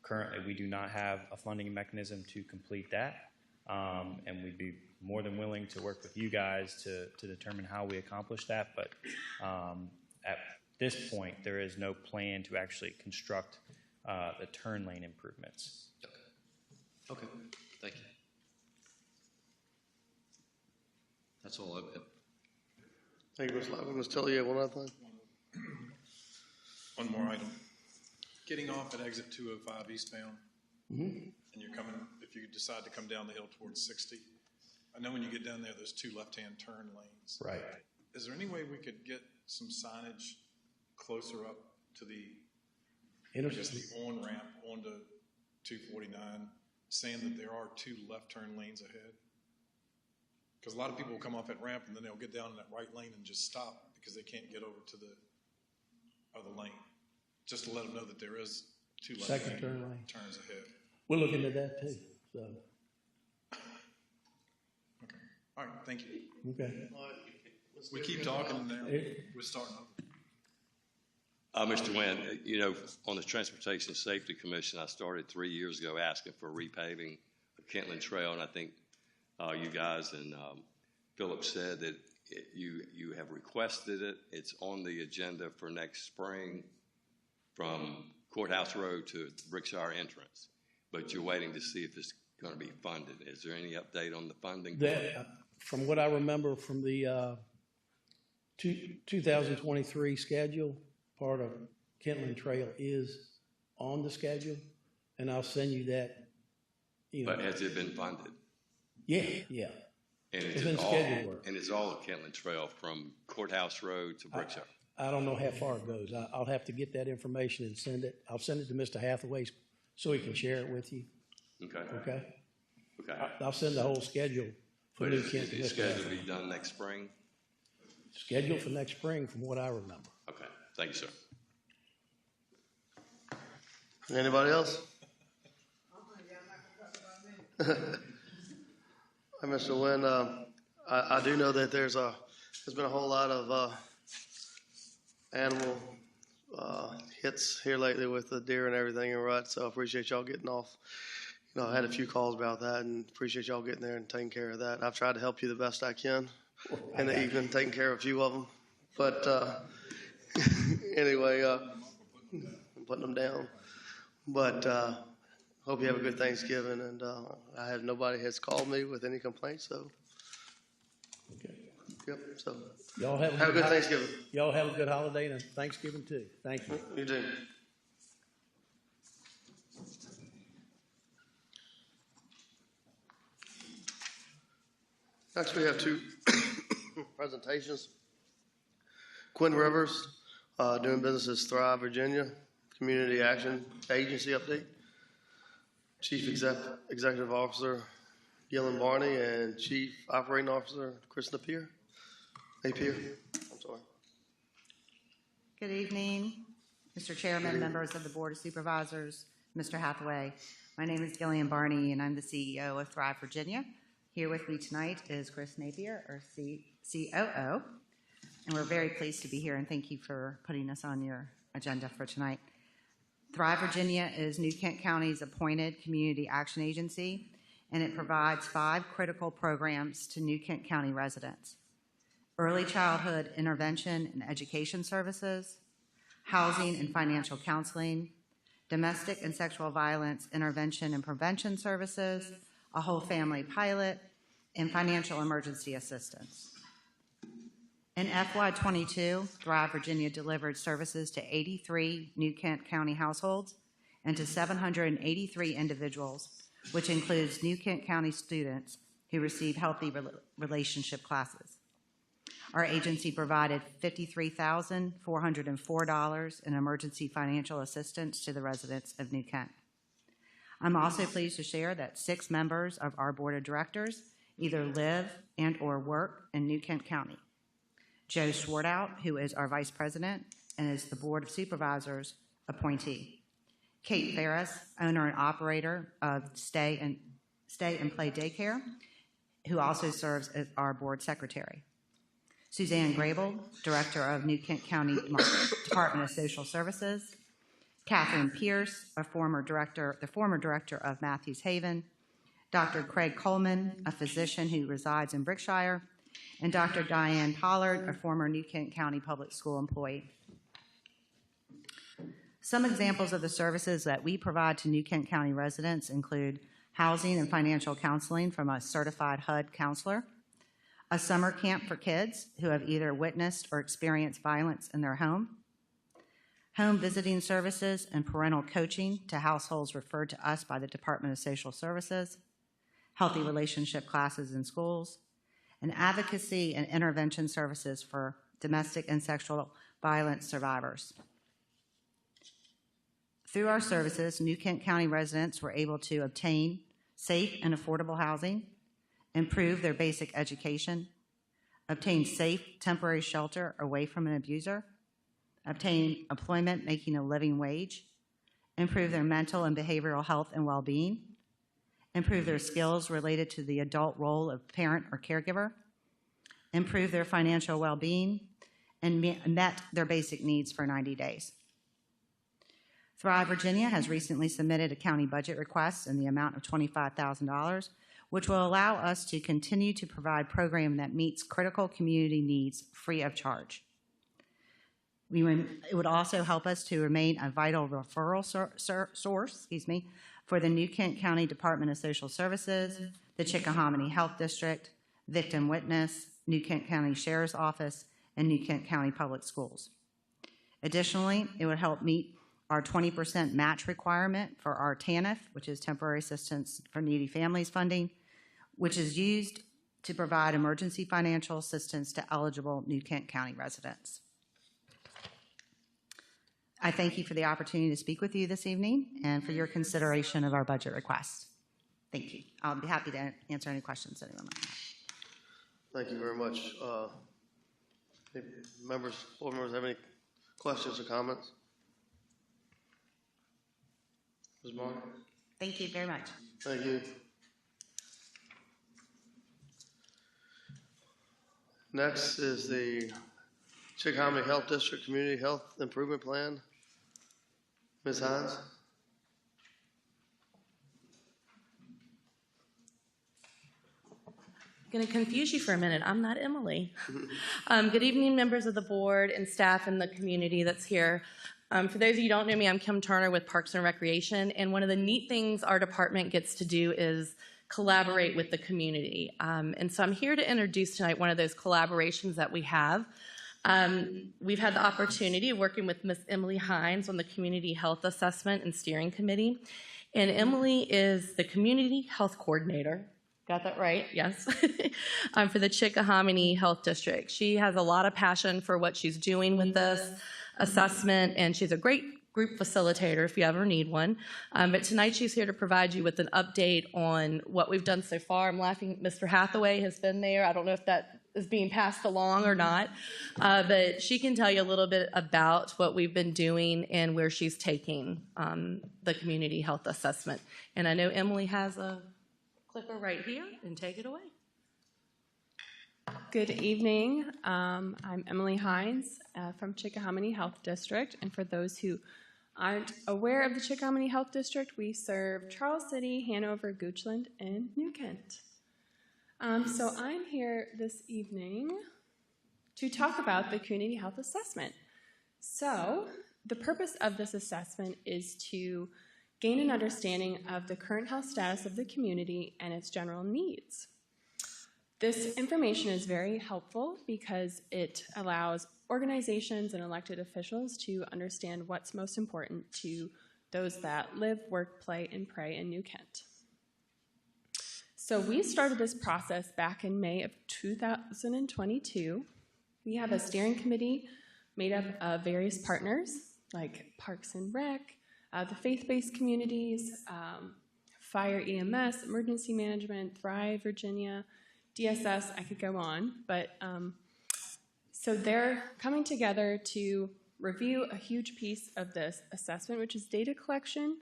currently we do not have a funding mechanism to complete that. And we'd be more than willing to work with you guys to determine how we accomplish that. But at this point, there is no plan to actually construct the turn lane improvements. Okay, thank you. That's all I've got. Thank you, Ms. Lockwood. Ms. Tiller, you have one other thing? One more item. Getting off at exit 205 eastbound, and you're coming, if you decide to come down the hill towards 60, I know when you get down there, there's two left-hand turn lanes. Right. Is there any way we could get some signage closer up to the, I guess, the on-ramp onto 249, saying that there are two left turn lanes ahead? Because a lot of people will come off that ramp and then they'll get down in that right lane and just stop because they can't get over to the other lane. Just to let them know that there is two left Second turn lane. turns ahead. We'll look into that too, so, Okay. All right, thank you. okay. We keep talking now. We're starting over. Mr. Wynn, you know, on the Transportation Safety Commission, I started 3 years ago asking for repaving of Kentland Trail, and I think you guys and Philip said that you have requested it. It's on the agenda for next spring from Courthouse Road to Brickshire entrance, but you're waiting to see if it's going to be funded. Is there any update on the funding? From what I remember from the 2023 schedule, part of Kentland Trail is on the schedule, and I'll send you that. But has it been funded? Yeah. And It's been scheduled work. And it's all of Kentland Trail from Courthouse Road to Brickshire. I don't know how far it goes. I'll have to get that information and send it. I'll send it to Mr. Hathaway so he can share it with you. Okay. Okay? I'll send the whole schedule for But New is Kent to it Mr. scheduled to Hathaway. be done next spring? Scheduled for next spring from what I remember. Okay. Thank you, sir. Anybody else? Hi, Mr. Wynn. I do know that there's been a whole lot of animal hits here lately with the deer and everything and rut, so I appreciate y'all getting off. You know, I had a few calls about that and appreciate y'all getting there and taking care of that. I've tried to help you the best I can in the evening, taking care of a few of them. But anyway, I'm putting them down. But hope you have a good Thanksgiving, and I have nobody has called me with any complaints, so. Okay. Yep, so. Y'all have a good Thanksgiving. Y'all have a good holiday and Thanksgiving too. Thank you. You too. Next, we have two presentations. Quinn Rivers, doing business as Thrive Virginia, Community Action Agency update. Chief Executive Officer Gillen Barney and Chief Operating Officer Chris Napier. I'm sorry. Good evening. Mr. Chairman, members of the Board of Supervisors, Mr. Hathaway. My name is Gillian Barney, and I'm the CEO of Thrive Virginia. Here with me tonight is Chris Napier, our COO, and we're very pleased to be here, and thank you for putting us on your agenda for tonight. Thrive Virginia is New Kent County's appointed community action agency, and it provides 5 critical programs to New Kent County residents: early childhood intervention and education services, housing and financial counseling, domestic and sexual violence intervention and prevention services, a whole family pilot, and financial emergency assistance. In FY22, Thrive Virginia delivered services to 83 New Kent County households and to 783 individuals, which includes New Kent County students who receive healthy relationship classes. Our agency provided $53,404 in emergency financial assistance to the residents of New Kent. I'm also pleased to share that 6 members of our board of directors either live and or work in New Kent County. Joe Schwartout, who is our vice president and is the Board of Supervisors appointee. Kate Ferris, owner and operator of Stay and Play Daycare, who also serves as our board secretary. Suzanne Grable, director of New Kent County Department of Social Services. Catherine Pierce, the former director of Matthews Haven. Dr. Craig Coleman, a physician who resides in Berkshire. And Dr. Diane Pollard, a former New Kent County Public School employee. Some examples of the services that we provide to New Kent County residents include housing and financial counseling from a certified HUD counselor, a summer camp for kids who have either witnessed or experienced violence in their home visiting services and parental coaching to households referred to us by the Department of Social Services, healthy relationship classes in schools, and advocacy and intervention services for domestic and sexual violence survivors. Through our services, New Kent County residents were able to obtain safe and affordable housing, improve their basic education, obtain safe temporary shelter away from an abuser, obtain employment making a living wage, improve their mental and behavioral health and well-being, improve their skills related to the adult role of parent or caregiver, improve their financial well-being, and met their basic needs for 90 days. Thrive Virginia has recently submitted a county budget request in the amount of $25,000, which will allow us to continue to provide programming that meets critical community needs free of charge. It would also help us to remain a vital referral source for the New Kent County Department of Social Services, the Chickahominy Health District, Victim Witness, New Kent County Sheriff's Office, and New Kent County Public Schools. Additionally, it would help meet our 20% match requirement for our TANF, which is Temporary Assistance for Needy Families funding, which is used to provide emergency financial assistance to eligible New Kent County residents. I thank you for the opportunity to speak with you this evening and for your consideration of our budget request. Thank you. I'll be happy to answer any questions anyone might have. Thank you very much. Board members have any questions or comments? Ms. Martin? Thank you very much. Thank you. Next is the Chickahominy Health District Community Health Improvement Plan. Ms. Hines? Going to confuse you for a minute. I'm not Emily. Good evening, members of the board and staff and the community that's here. For those of you who don't know me, I'm Kim Turner with Parks and Recreation, and one of the neat things our department gets to do is collaborate with the community. And so I'm here to introduce tonight one of those collaborations that we have. We've had the opportunity of working with Ms. Emily Hines on the Community Health Assessment and Steering Committee. And Emily is the Community Health Coordinator. Got that right? Yes. For the Chickahominy Health District. She has a lot of passion for what she's doing with this assessment, and she's a great group facilitator if you ever need one. But tonight she's here to provide you with an update on what we've done so far. I'm laughing, Mr. Hathaway has been there. I don't know if that is being passed along or not. But she can tell you a little bit about what we've been doing and where she's taking the community health assessment. And I know Emily has a clicker right here, and take it away. Good evening. I'm Emily Hines from Chickahominy Health District. And for those who aren't aware of the Chickahominy Health District, we serve Charles City, Hanover, Goochland, and New Kent. So I'm here this evening to talk about the community health assessment. So the purpose of this assessment is to gain an understanding of the current health status of the community and its general needs. This information is very helpful because it allows organizations and elected officials to understand what's most important to those that live, work, play, and pray in New Kent. So we started this process back in May of 2022. We have a steering committee made up of various partners like Parks and Rec, the faith-based communities, Fire EMS, Emergency Management, Thrive Virginia, DSS, I could go on. But so they're coming together to review a huge piece of this assessment, which is data collection.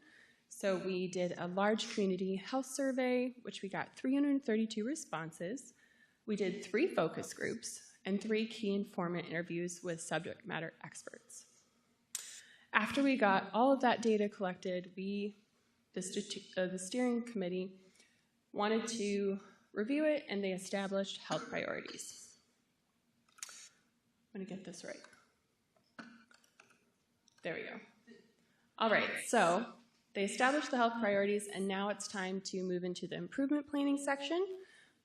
So we did a large community health survey, which we got 332 responses. We did 3 focus groups and 3 key informant interviews with subject matter experts. After we got all of that data collected, the steering committee wanted to review it, and they established health priorities. I'm going to get this right. There we go. All right, so they established the health priorities, and now it's time to move into the improvement planning section,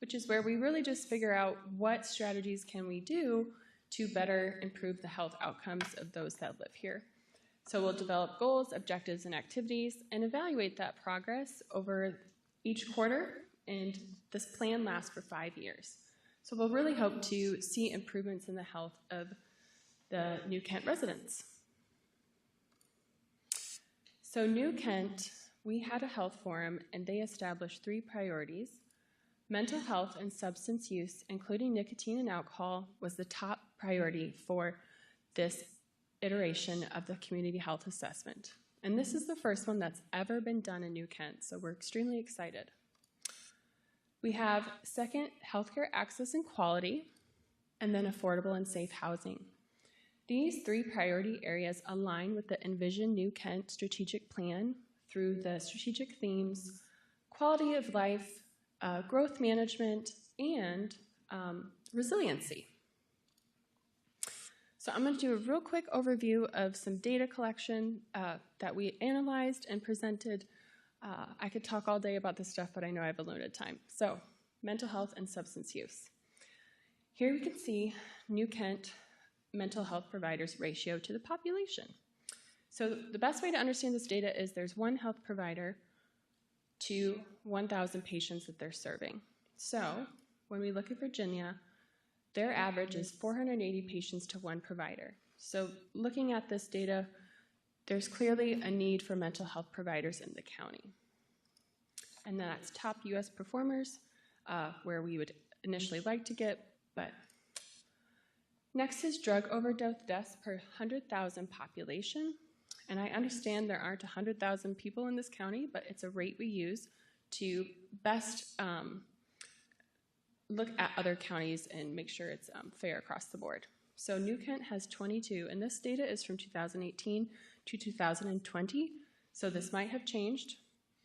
which is where we really just figure out what strategies can we do to better improve the health outcomes of those that live here. So we'll develop goals, objectives, and activities, and evaluate that progress over each quarter, and this plan lasts for 5 years. So we'll really hope to see improvements in the health of the New Kent residents. So New Kent, we had a health forum, and they established 3 priorities. Mental health and substance use, including nicotine and alcohol, was the top priority for this iteration of the community health assessment. And this is the first one that's ever been done in New Kent, so we're extremely excited. We have second, healthcare access and quality, and then affordable and safe housing. These 3 priority areas align with the Envision New Kent strategic plan through the strategic themes, quality of life, growth management, and resiliency. So I'm going to do a real quick overview of some data collection that we analyzed and presented. I could talk all day about this stuff, but I know I have a limited time. So, mental health and substance use. Here we can see New Kent mental health providers ratio to the population. So the best way to understand this data is there's 1 health provider to 1,000 patients that they're serving. So when we look at Virginia, their average is 480 patients to 1 provider. So looking at this data, there's clearly a need for mental health providers in the county. And that's top U.S. performers, where we would initially like to get, but next is drug overdose deaths per 100,000 population. And I understand there aren't 100,000 people in this county, but it's a rate we use to best look at other counties and make sure it's fair across the board. So New Kent has 22, and this data is from 2018 to 2020, so this might have changed.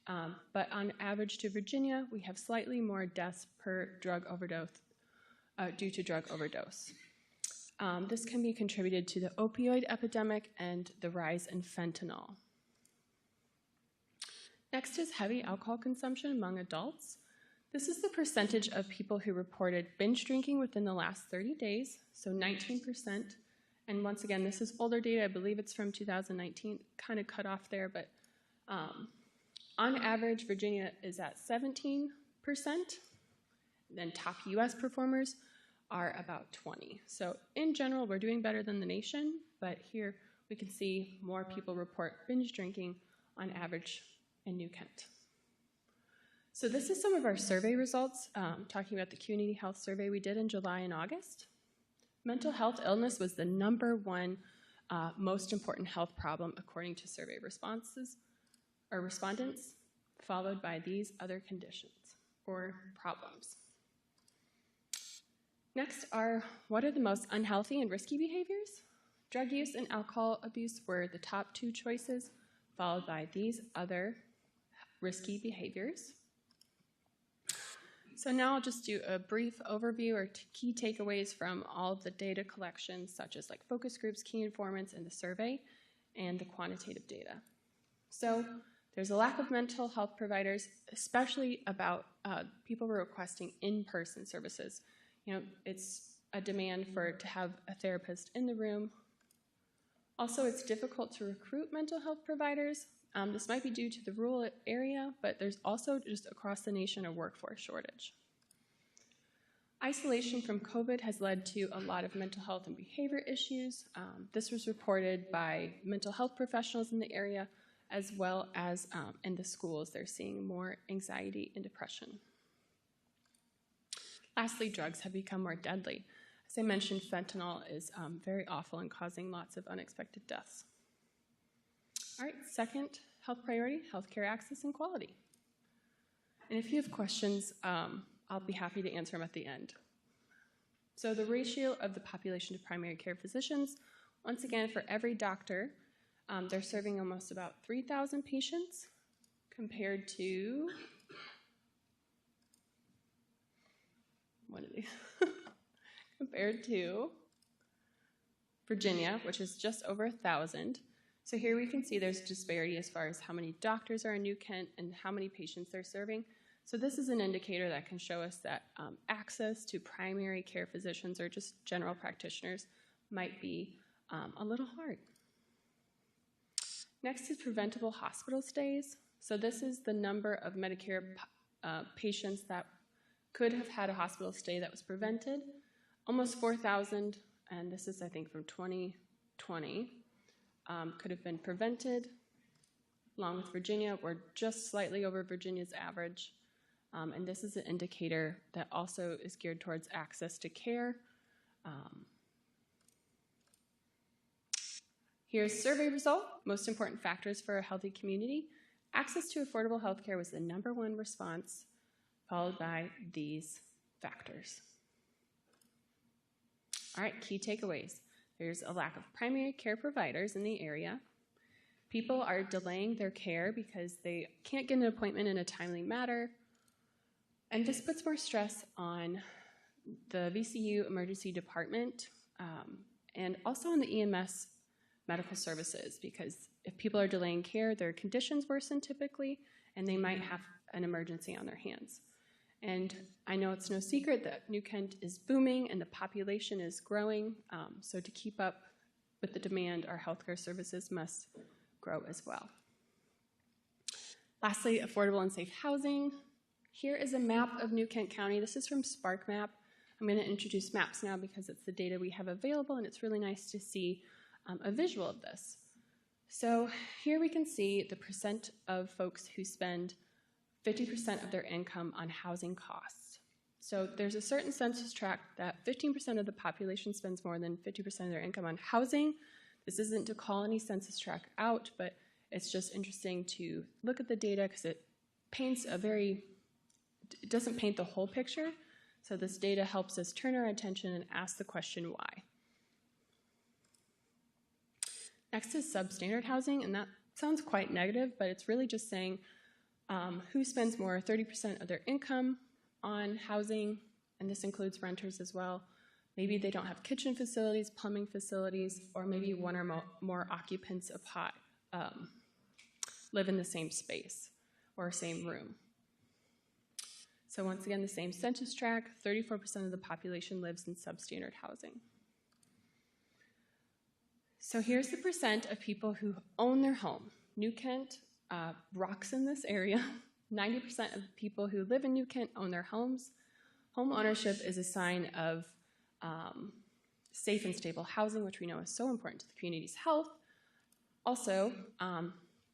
But on average to Virginia, we have slightly more deaths per drug overdose due to drug overdose. This can be contributed to the opioid epidemic and the rise in fentanyl. Next is heavy alcohol consumption among adults. This is the percentage of people who reported binge drinking within the last 30 days, so 19%. And once again, this is older data. I believe it's from 2019, kind of cut off there, but on average, Virginia is at 17%. Then top U.S. performers are about 20. So in general, we're doing better than the nation, but here we can see more people report binge drinking on average in New Kent. So this is some of our survey results, talking about the community health survey we did in July and August. Mental health illness was the #1 most important health problem according to survey responses or respondents, followed by these other conditions or problems. Next are, what are the most unhealthy and risky behaviors? Drug use and alcohol abuse were the top 2 choices, followed by these other risky behaviors. So now I'll just do a brief overview or key takeaways from all of the data collections, such as like focus groups, key informants, and the survey, and the quantitative data. So there's a lack of mental health providers, especially about people who are requesting in-person services. You know, it's a demand to have a therapist in the room. Also, it's difficult to recruit mental health providers. This might be due to the rural area, but there's also just across the nation a workforce shortage. Isolation from COVID has led to a lot of mental health and behavior issues. This was reported by mental health professionals in the area, as well as in the schools. They're seeing more anxiety and depression. Lastly, drugs have become more deadly. As I mentioned, fentanyl is very awful and causing lots of unexpected deaths. All right, second health priority, healthcare access and quality. And if you have questions, I'll be happy to answer them at the end. So the ratio of the population to primary care physicians, once again, for every doctor, they're serving almost about 3,000 patients compared to, compared to Virginia, which is just over 1,000. So here we can see there's disparity as far as how many doctors are in New Kent and how many patients they're serving. So this is an indicator that can show us that access to primary care physicians or just general practitioners might be a little hard. Next is preventable hospital stays. So this is the number of Medicare patients that could have had a hospital stay that was prevented. Almost 4,000, and this is, I think, from 2020. Could have been prevented, along with Virginia. We're just slightly over Virginia's average. And this is an indicator that also is geared towards access to care. Here's survey result, most important factors for a healthy community. Access to affordable health care was the #1 response, followed by these factors. All right, key takeaways. There's a lack of primary care providers in the area. People are delaying their care because they can't get an appointment in a timely manner. And this puts more stress on the VCU emergency department and also on the EMS medical services, because if people are delaying care, their conditions worsen typically, and they might have an emergency on their hands. And I know it's no secret that New Kent is booming and the population is growing. So to keep up with the demand, our healthcare services must grow as well. Lastly, affordable and safe housing. Here is a map of New Kent County. This is from SparkMap. I'm going to introduce maps now because it's the data we have available, and it's really nice to see a visual of this. So here we can see the percent of folks who spend 50% of their income on housing costs. So there's a certain census tract that 15% of the population spends more than 50% of their income on housing. This isn't to call any census tract out, but it's just interesting to look at the data because it paints it doesn't paint the whole picture. So this data helps us turn our attention and ask the question why. Next is substandard housing, and that sounds quite negative, but it's really just saying who spends more, 30% of their income on housing, and this includes renters as well. Maybe they don't have kitchen facilities, plumbing facilities, or maybe one or more occupants of live in the same space or same room. So once again, the same census tract, 34% of the population lives in substandard housing. So here's the percent of people who own their home. New Kent rocks in this area. 90% of people who live in New Kent own their homes. Home ownership is a sign of safe and stable housing, which we know is so important to the community's health. Also,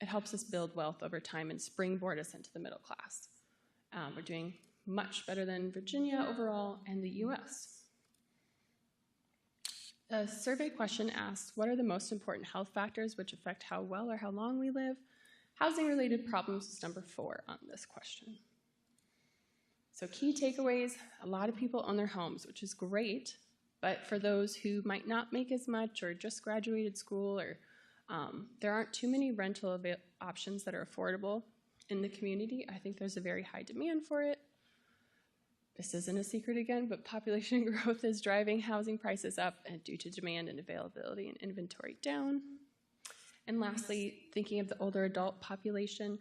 it helps us build wealth over time and springboard us into the middle class. We're doing much better than Virginia overall and the US. A survey question asks, what are the most important health factors which affect how well or how long we live? Housing-related problems is number 4 on this question. So key takeaways, a lot of people own their homes, which is great, but for those who might not make as much or just graduated school, or there aren't too many rental options that are affordable in the community. I think there's a very high demand for it. This isn't a secret again, but population growth is driving housing prices up and due to demand and availability and inventory down. And lastly, thinking of the older adult population,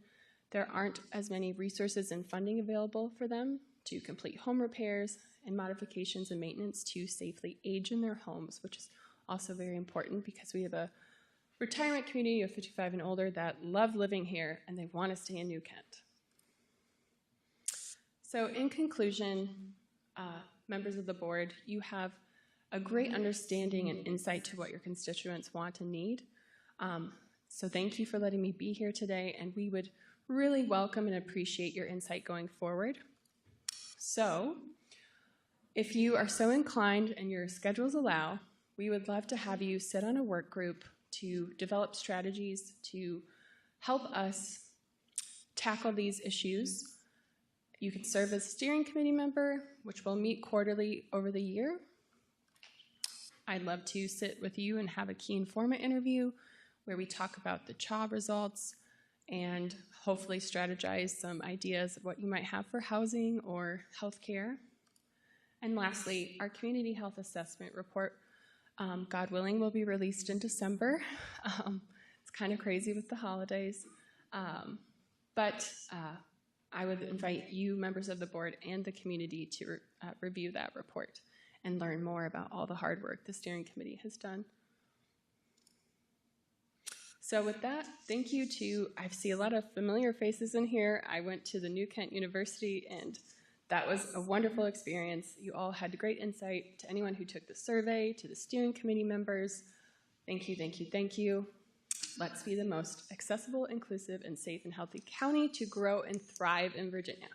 there aren't as many resources and funding available for them to complete home repairs and modifications and maintenance to safely age in their homes, which is also very important because we have a retirement community of 55 and older that love living here and they want to stay in New Kent. So in conclusion, members of the board, you have a great understanding and insight to what your constituents want and need. So thank you for letting me be here today, and we would really welcome and appreciate your insight going forward. So if you are so inclined and your schedules allow, we would love to have you sit on a work group to develop strategies to help us tackle these issues. You can serve as a steering committee member, which will meet quarterly over the year. I'd love to sit with you and have a key informant interview where we talk about the CHA results and hopefully strategize some ideas of what you might have for housing or healthcare. And lastly, our community health assessment report, God willing, will be released in December. It's kind of crazy with the holidays, but I would invite you, members of the board, and the community to review that report and learn more about all the hard work the steering committee has done. So with that, thank you to, I see a lot of familiar faces in here. I went to the New Kent University, and that was a wonderful experience. You all had great insight. To anyone who took the survey, to the steering committee members, thank you, thank you, thank you. Let's be the most accessible, inclusive, and safe and healthy county to grow and thrive in Virginia.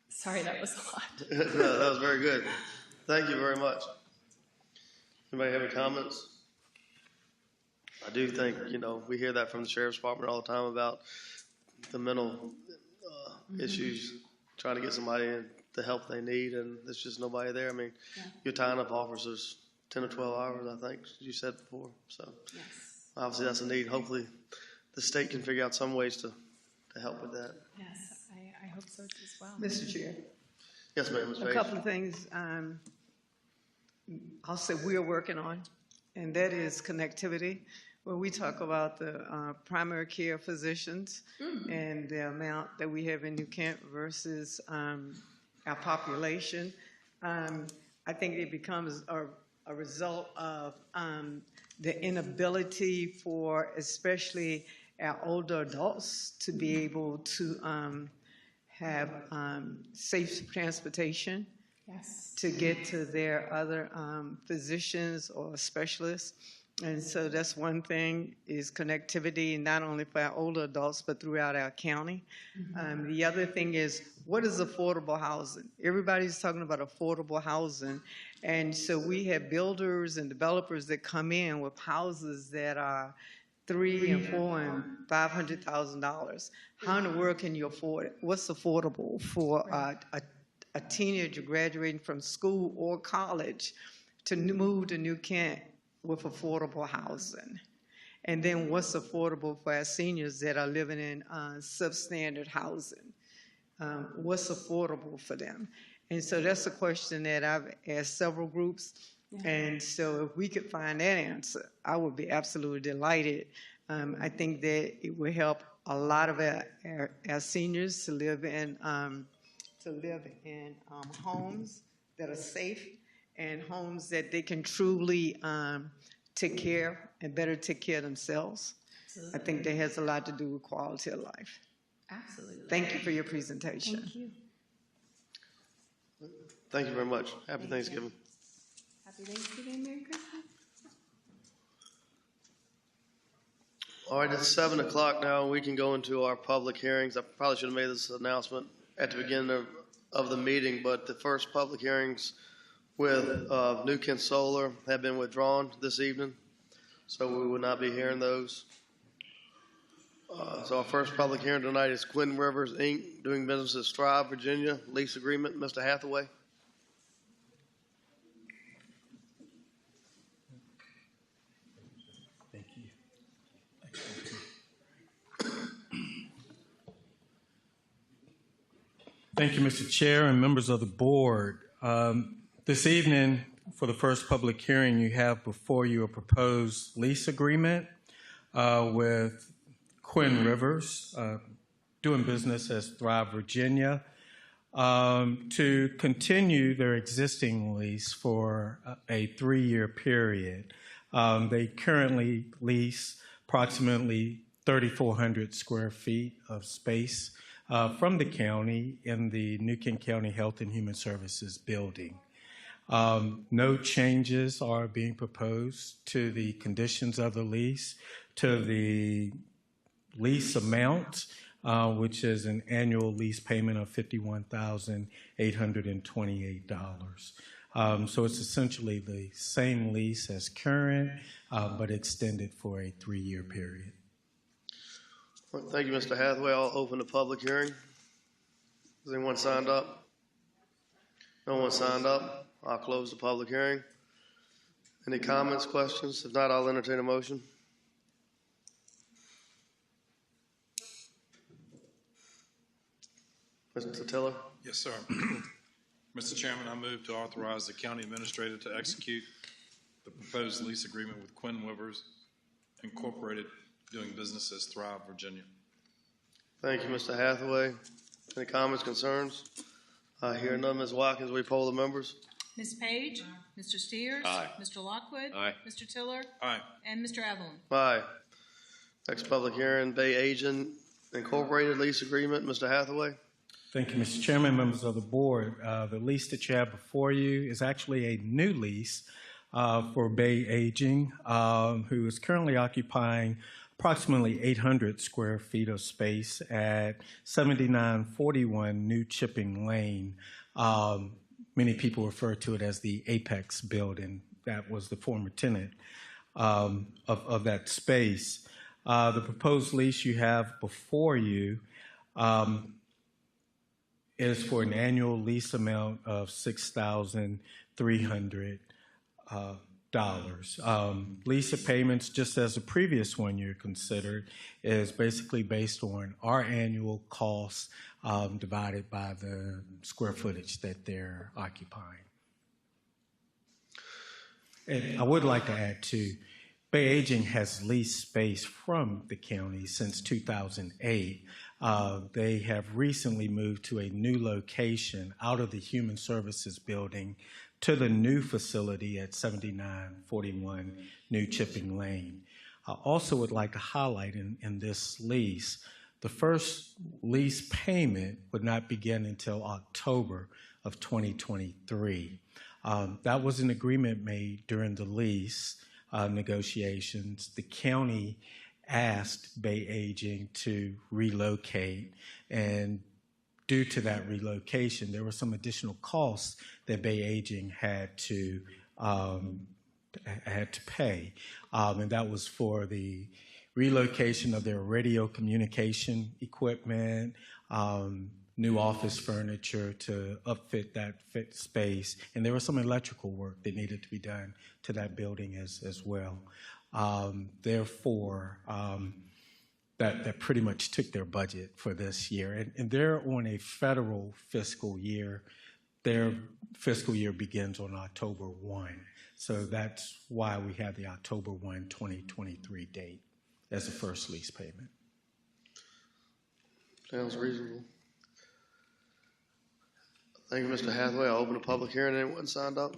Sorry, that was a lot. No, that was very good. Thank you very much. Anybody have any comments? I do think, we hear that from the sheriff's department all the time about the mental issues, trying to get somebody in the help they need, and there's just nobody there. I mean, you're tying up officers 10 or 12 hours, I think you said before. So obviously that's a need. Hopefully the state can figure out some ways to help with that. Yes, I hope so as well. Mr. Chair. Yes, ma'am. Ms. A Page. couple of things I'll say we're working on, and that is connectivity. When we talk about the primary care physicians and the amount that we have in New Kent versus our population, I think it becomes a result of the inability for especially our older adults to be able to have safe transportation to get to their other physicians or specialists. And so that's one thing, is connectivity, not only for our older adults, but throughout our county. The other thing is, what is affordable housing? Everybody's talking about affordable housing. And so we have builders and developers that come in with houses that are $300,000 and $400,000 and $500,000. How in the world can you afford it? What's affordable for a teenager graduating from school or college to move to New Kent with affordable housing? And then what's affordable for our seniors that are living in substandard housing? What's affordable for them? And so that's a question that I've asked several groups. And so if we could find that answer, I would be absolutely delighted. I think that it will help a lot of our seniors to live in homes that are safe, and homes that they can truly take care and better take care of themselves. Absolutely. I think that has a lot to do with quality of life. Absolutely. Thank you for your presentation. Thank you. Thank you very much. Happy Thanksgiving. Happy Thanksgiving, Merry Christmas. All right, it's 7 o'clock now, and we can go into our public hearings. I probably should have made this announcement at the beginning of the meeting, but the first public hearings with New Kent Solar have been withdrawn this evening, so we will not be hearing those. So our first public hearing tonight is Quinn Rivers, Inc., doing business as Thrive, Virginia, lease agreement. Mr. Hathaway. Thank you. Thank you, Mr. Chair and members of the board. This evening, for the first public hearing, you have before you a proposed lease agreement with Quinn Rivers, doing business as Thrive, Virginia, to continue their existing lease for a 3-year period. They currently lease approximately 3,400 square feet of space from the county in the New Kent County Health and Human Services building. No changes are being proposed to the conditions of the lease, to the lease amount, which is an annual lease payment of $51,828. So it's essentially the same lease as current, but extended for a 3-year period. Well, thank you, Mr. Hathaway. I'll open the public hearing. Has anyone signed up? No one signed up. I'll close the public hearing. Any comments, questions? If not, I'll entertain a motion. Mr. Tiller? Yes, sir. Mr. Chairman, I move to authorize the county administrator to execute the proposed lease agreement with Quinn Rivers Incorporated, doing business as Thrive, Virginia. Thank you, Mr. Hathaway. Any comments, concerns? Hearing none, Ms. Watkins, will you poll the members? Ms. Page? Mr. Steers? Aye. Mr. Lockwood? Aye. Mr. Tiller? Aye. And Mr. Evelyn? Aye. Next public hearing, Bay Agent Incorporated lease agreement. Mr. Hathaway? Thank you, Mr. Chairman, members of the board. The lease that you have before you is actually a new lease for Bay Aging, who is currently occupying approximately 800 square feet of space at 7941 New Chipping Lane. Many people refer to it as the Apex building. That was the former tenant of that space. The proposed lease you have before you is for an annual lease amount of $6,300. Lease payments, just as the previous one you considered, is basically based on our annual costs divided by the square footage that they're occupying. And I would like to add, too, Bay Aging has leased space from the county since 2008. They have recently moved to a new location out of the Human Services building to the new facility at 7941 New Chipping Lane. I also would like to highlight in this lease, the first lease payment would not begin until October of 2023. That was an agreement made during the lease negotiations. The county asked Bay Aging to relocate, and due to that relocation, there were some additional costs that Bay Aging had to pay, and that was for the relocation of their radio communication equipment, new office furniture to upfit that space, and there was some electrical work that needed to be done to that building as well. Therefore, that pretty much took their budget for this year. And they're on a federal fiscal year. Their fiscal year begins on October 1. So that's why we have the October 1, 2023 date as the first lease payment. Sounds reasonable. Thank you, Mr. Hathaway. I'll open the public hearing. Anyone signed up?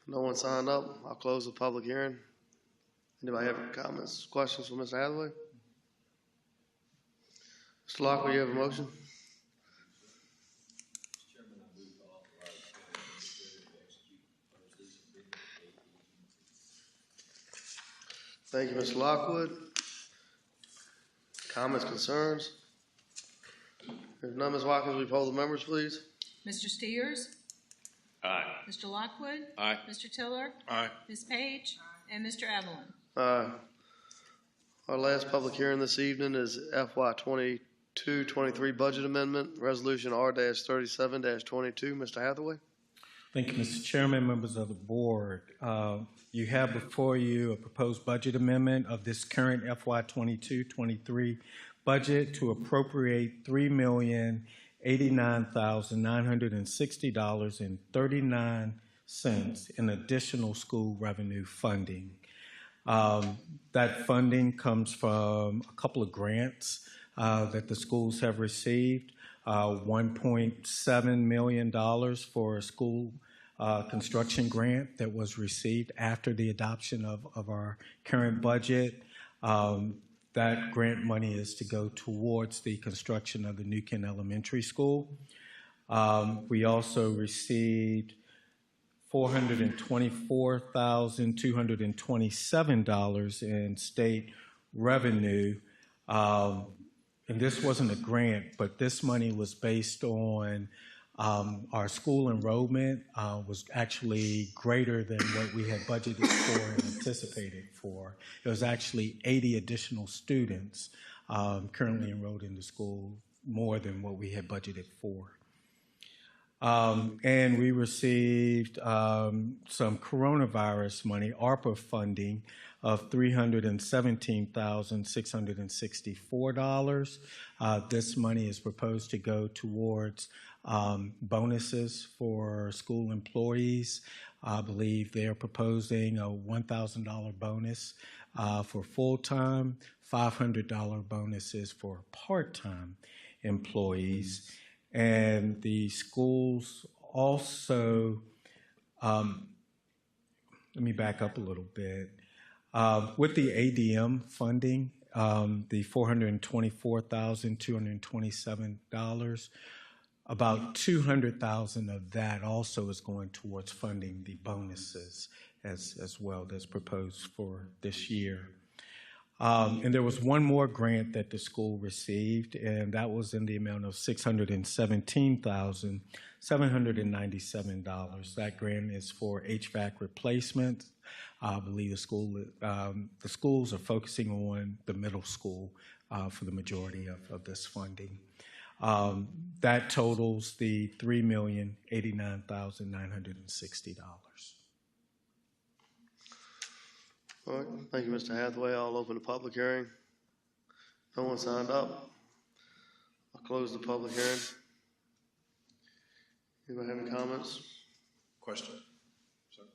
No one signed up. I'll close the public hearing. Anybody have comments, questions for Mr. Hathaway? Mr. Lockwood, you have a motion? Thank you, Mr. Lockwood. Comments, concerns? If none, Ms. Watkins, will you poll the members, please? Mr. Steers? Aye. Mr. Lockwood? Aye. Mr. Tiller? Aye. Ms. Page? And Mr. Evelyn? Aye. Our last public hearing this evening is FY 22-23 budget amendment, resolution R-37-22. Mr. Hathaway? Thank you, Mr. Chairman, members of the board. You have before you a proposed budget amendment of this current FY 22-23 budget to appropriate $3,089,960.39 in additional school revenue funding. That funding comes from a couple of grants that the schools have received. $1.7 million for a school construction grant that was received after the adoption of our current budget. That grant money is to go towards the construction of the New Kent Elementary School. We also received $424,227 in state revenue. And this wasn't a grant, but this money was based on our school enrollment was actually greater than what we had budgeted for and anticipated for. It was actually 80 additional students currently enrolled in the school, more than what we had budgeted for. And we received some coronavirus money, ARPA funding, of $317,664. This money is proposed to go towards bonuses for school employees. I believe they are proposing a $1,000 bonus for full-time, $500 bonuses for part-time employees. And the schools also, let me back up a little bit. With the ADM funding, the $424,227, about $200,000 of that also is going towards funding the bonuses as well that's proposed for this year. And there was one more grant that the school received, and that was in the amount of $617,797. That grant is for HVAC replacement. I believe the schools are focusing on the middle school for the majority of this funding. That totals the $3,089,960. All right, thank you, Mr. Hathaway. I'll open the public hearing. No one signed up. I'll close the public hearing. Anybody have any comments? Question. Sir?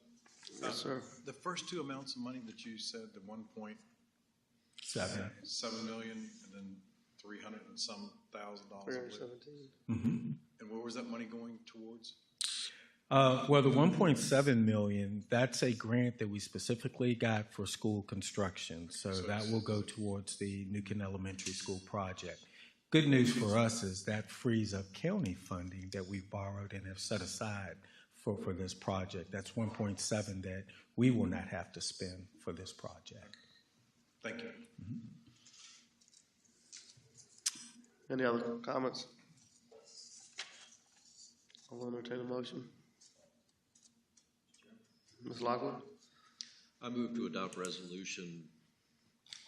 Yes, sir. The first two amounts of money that you said, the 7 million and then 300 and some $1,000. 317. Mm-hmm. And where was that money going towards? Well, the $1.7 million, that's a grant that we specifically got for school construction. So that will go towards the New Kent Elementary School project. Good news for us is that frees up county funding that we've borrowed and have set aside for this project. That's $1.7 that we will not have to spend for this project. Thank you. Mm-hmm. Any other comments? I'll entertain a motion. Ms. Lockwood? I move to adopt resolution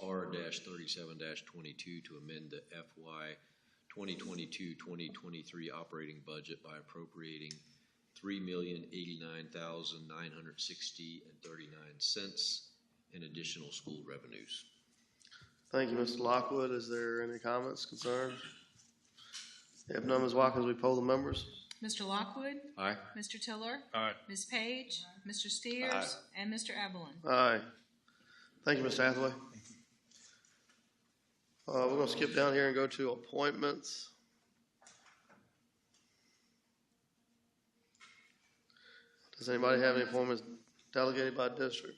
R-37-22 to amend the FY 2022-2023 operating budget by appropriating $3,089,960.39 in additional school revenues. Thank you, Mr. Lockwood. Is there any comments, concerns? If none, Ms. Watkins, we poll the members. Mr. Lockwood? Aye. Mr. Tiller? Aye. Ms. Page? Mr. Steers? Aye. And Mr. Evelyn? Aye. Thank you, Mr. Hathaway. We're going to skip down here and go to appointments. Does anybody have any appointments delegated by district?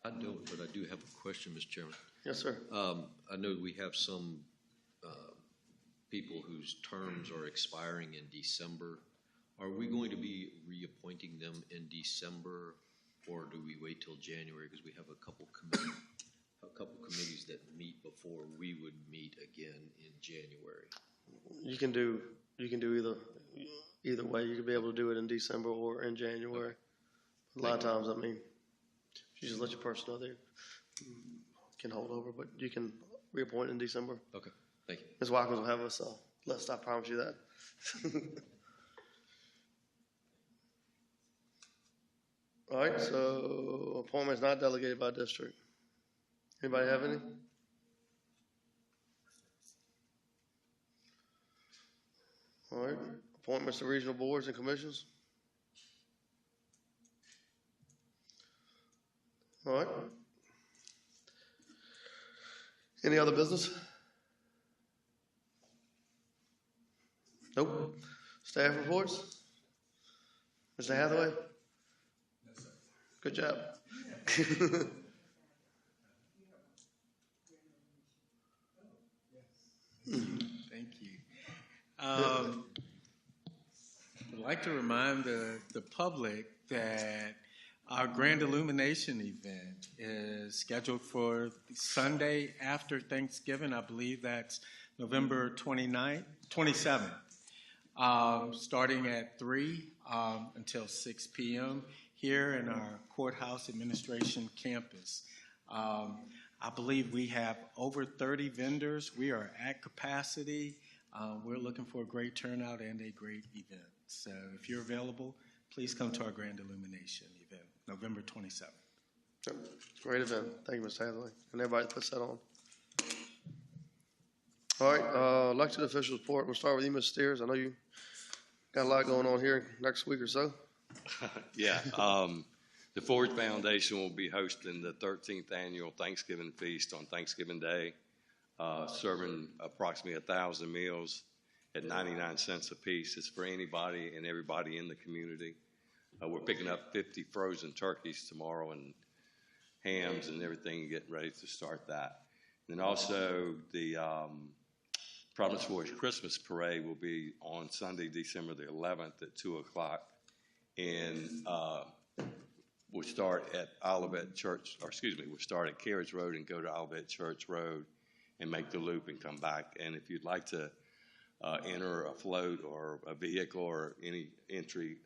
I don't, but I do have a question, Mr. Chairman. Yes, sir. I know we have some people whose terms are expiring in December. Are we going to be reappointing them in December or do we wait till January? Because we have a couple committees that meet before we would meet again in January. You can do either way. You could be able to do it in December or in January. A lot of times, I mean, you just let your person know they can hold over, but you can reappoint in December. Okay, thank you. Ms. Watkins will have us list, I promise you that. All right, so appointments not delegated by district. Anybody have any? All right, appointments to regional boards and commissions. All right. Any other business? Nope. Staff reports? Mr. Hathaway? No, sir. Good job. Thank you. I'd like to remind the public that our grand illumination event is scheduled for Sunday after Thanksgiving. I believe that's November 27th, starting at 3 until 6 p.m. here in our courthouse administration campus. I believe we have over 30 vendors. We are at capacity. We're looking for a great turnout and a great event. So if you're available, please come to our grand illumination event, November 27th. Great event. Thank you, Mr. Hathaway. And everybody puts that on. All right, elected officials report. We'll start with you, Ms. Steers. I know you got a lot going on here next week or so. Yeah. The Forge Foundation will be hosting the 13th annual Thanksgiving feast on Thanksgiving Day, serving approximately 1,000 meals at 99 cents a piece. It's for anybody and everybody in the community. We're picking up 50 frozen turkeys tomorrow and hams and everything, getting ready to start that. And then also the Providence Forge Christmas Parade will be on Sunday, December the 11th at 2 o'clock. And we'll start at Olivet Church, or excuse me, we'll start at Carriage Road and go to Olivet Church Road and make the loop and come back. And if you'd like to enter a float or a vehicle or any entry,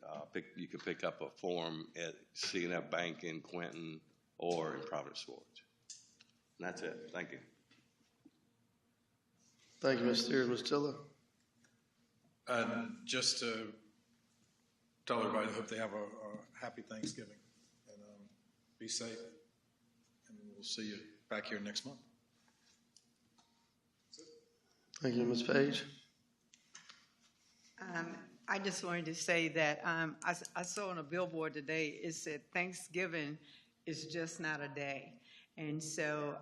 you can pick up a form at C&F Bank in Quinton or in Providence Forge. And that's it. Thank you. Thank you, Ms. Steers. Ms. Tiller? Just to tell everybody, I hope they have a happy Thanksgiving and be safe. And we'll see you back here next month. Thank you, Ms. Page. I just wanted to say that I saw on a billboard today, it said Thanksgiving is just not a day. And so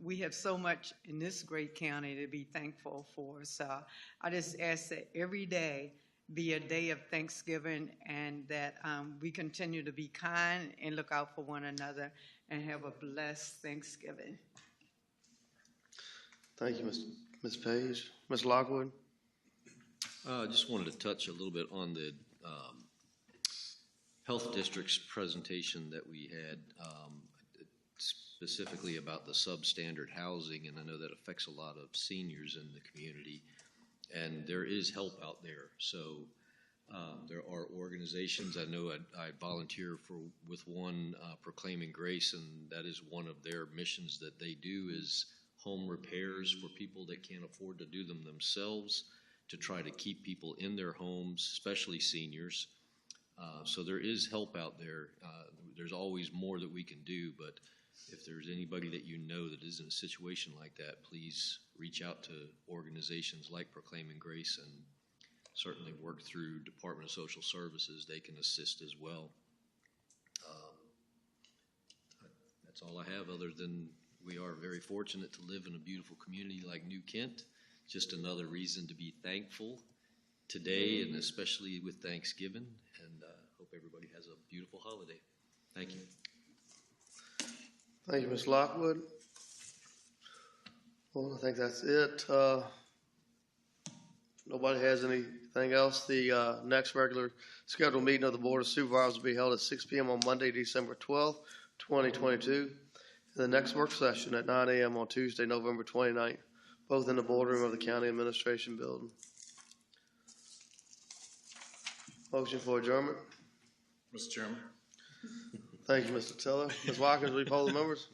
we have so much in this great county to be thankful for. So I just ask that every day be a day of Thanksgiving and that we continue to be kind and look out for one another and have a blessed Thanksgiving. Thank you, Ms. Page. Ms. Lockwood? I just wanted to touch a little bit on the health district's presentation that we had, specifically about the substandard housing, and I know that affects a lot of seniors in the community, and there is help out there. So there are organizations. I know I volunteer with one, Proclaiming Grace, and that is one of their missions that they do is home repairs for people that can't afford to do them themselves, to try to keep people in their homes, especially seniors. So there is help out there. There's always more that we can do, but if there's anybody that you know that is in a situation like that, please reach out to organizations like Proclaiming Grace and certainly work through Department of Social Services. They can assist as well. That's all I have, other than we are very fortunate to live in a beautiful community like New Kent. Just another reason to be thankful today, and especially with Thanksgiving, and hope everybody has a beautiful holiday. Thank you. Thank you, Ms. Lockwood. Well, I think that's it. No Nobody has anything else. The next regular scheduled meeting of the Board of Supervisors will be held at 6 p.m. on Monday, December 12th, 2022. And the next work session at 9 a.m. on Tuesday, November 29th, both in the boardroom of the County Administration Building. Motion for adjournment. Mr. Chairman. Thank you, Mr. Tiller. Ms. Watkins, will you poll the members?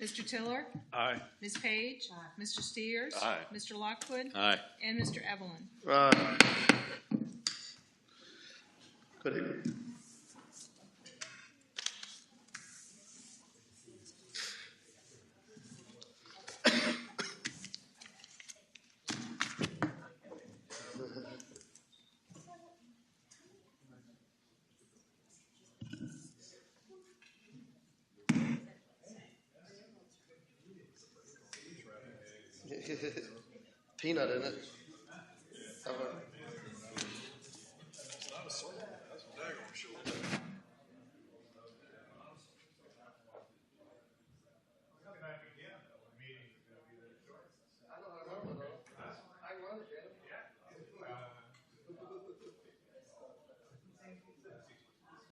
Mr. Tiller? Aye. Ms. Page? Mr. Steers? Aye. Mr. Lockwood? Aye. And Mr. Evelyn? Right. Good evening. Peanut in it.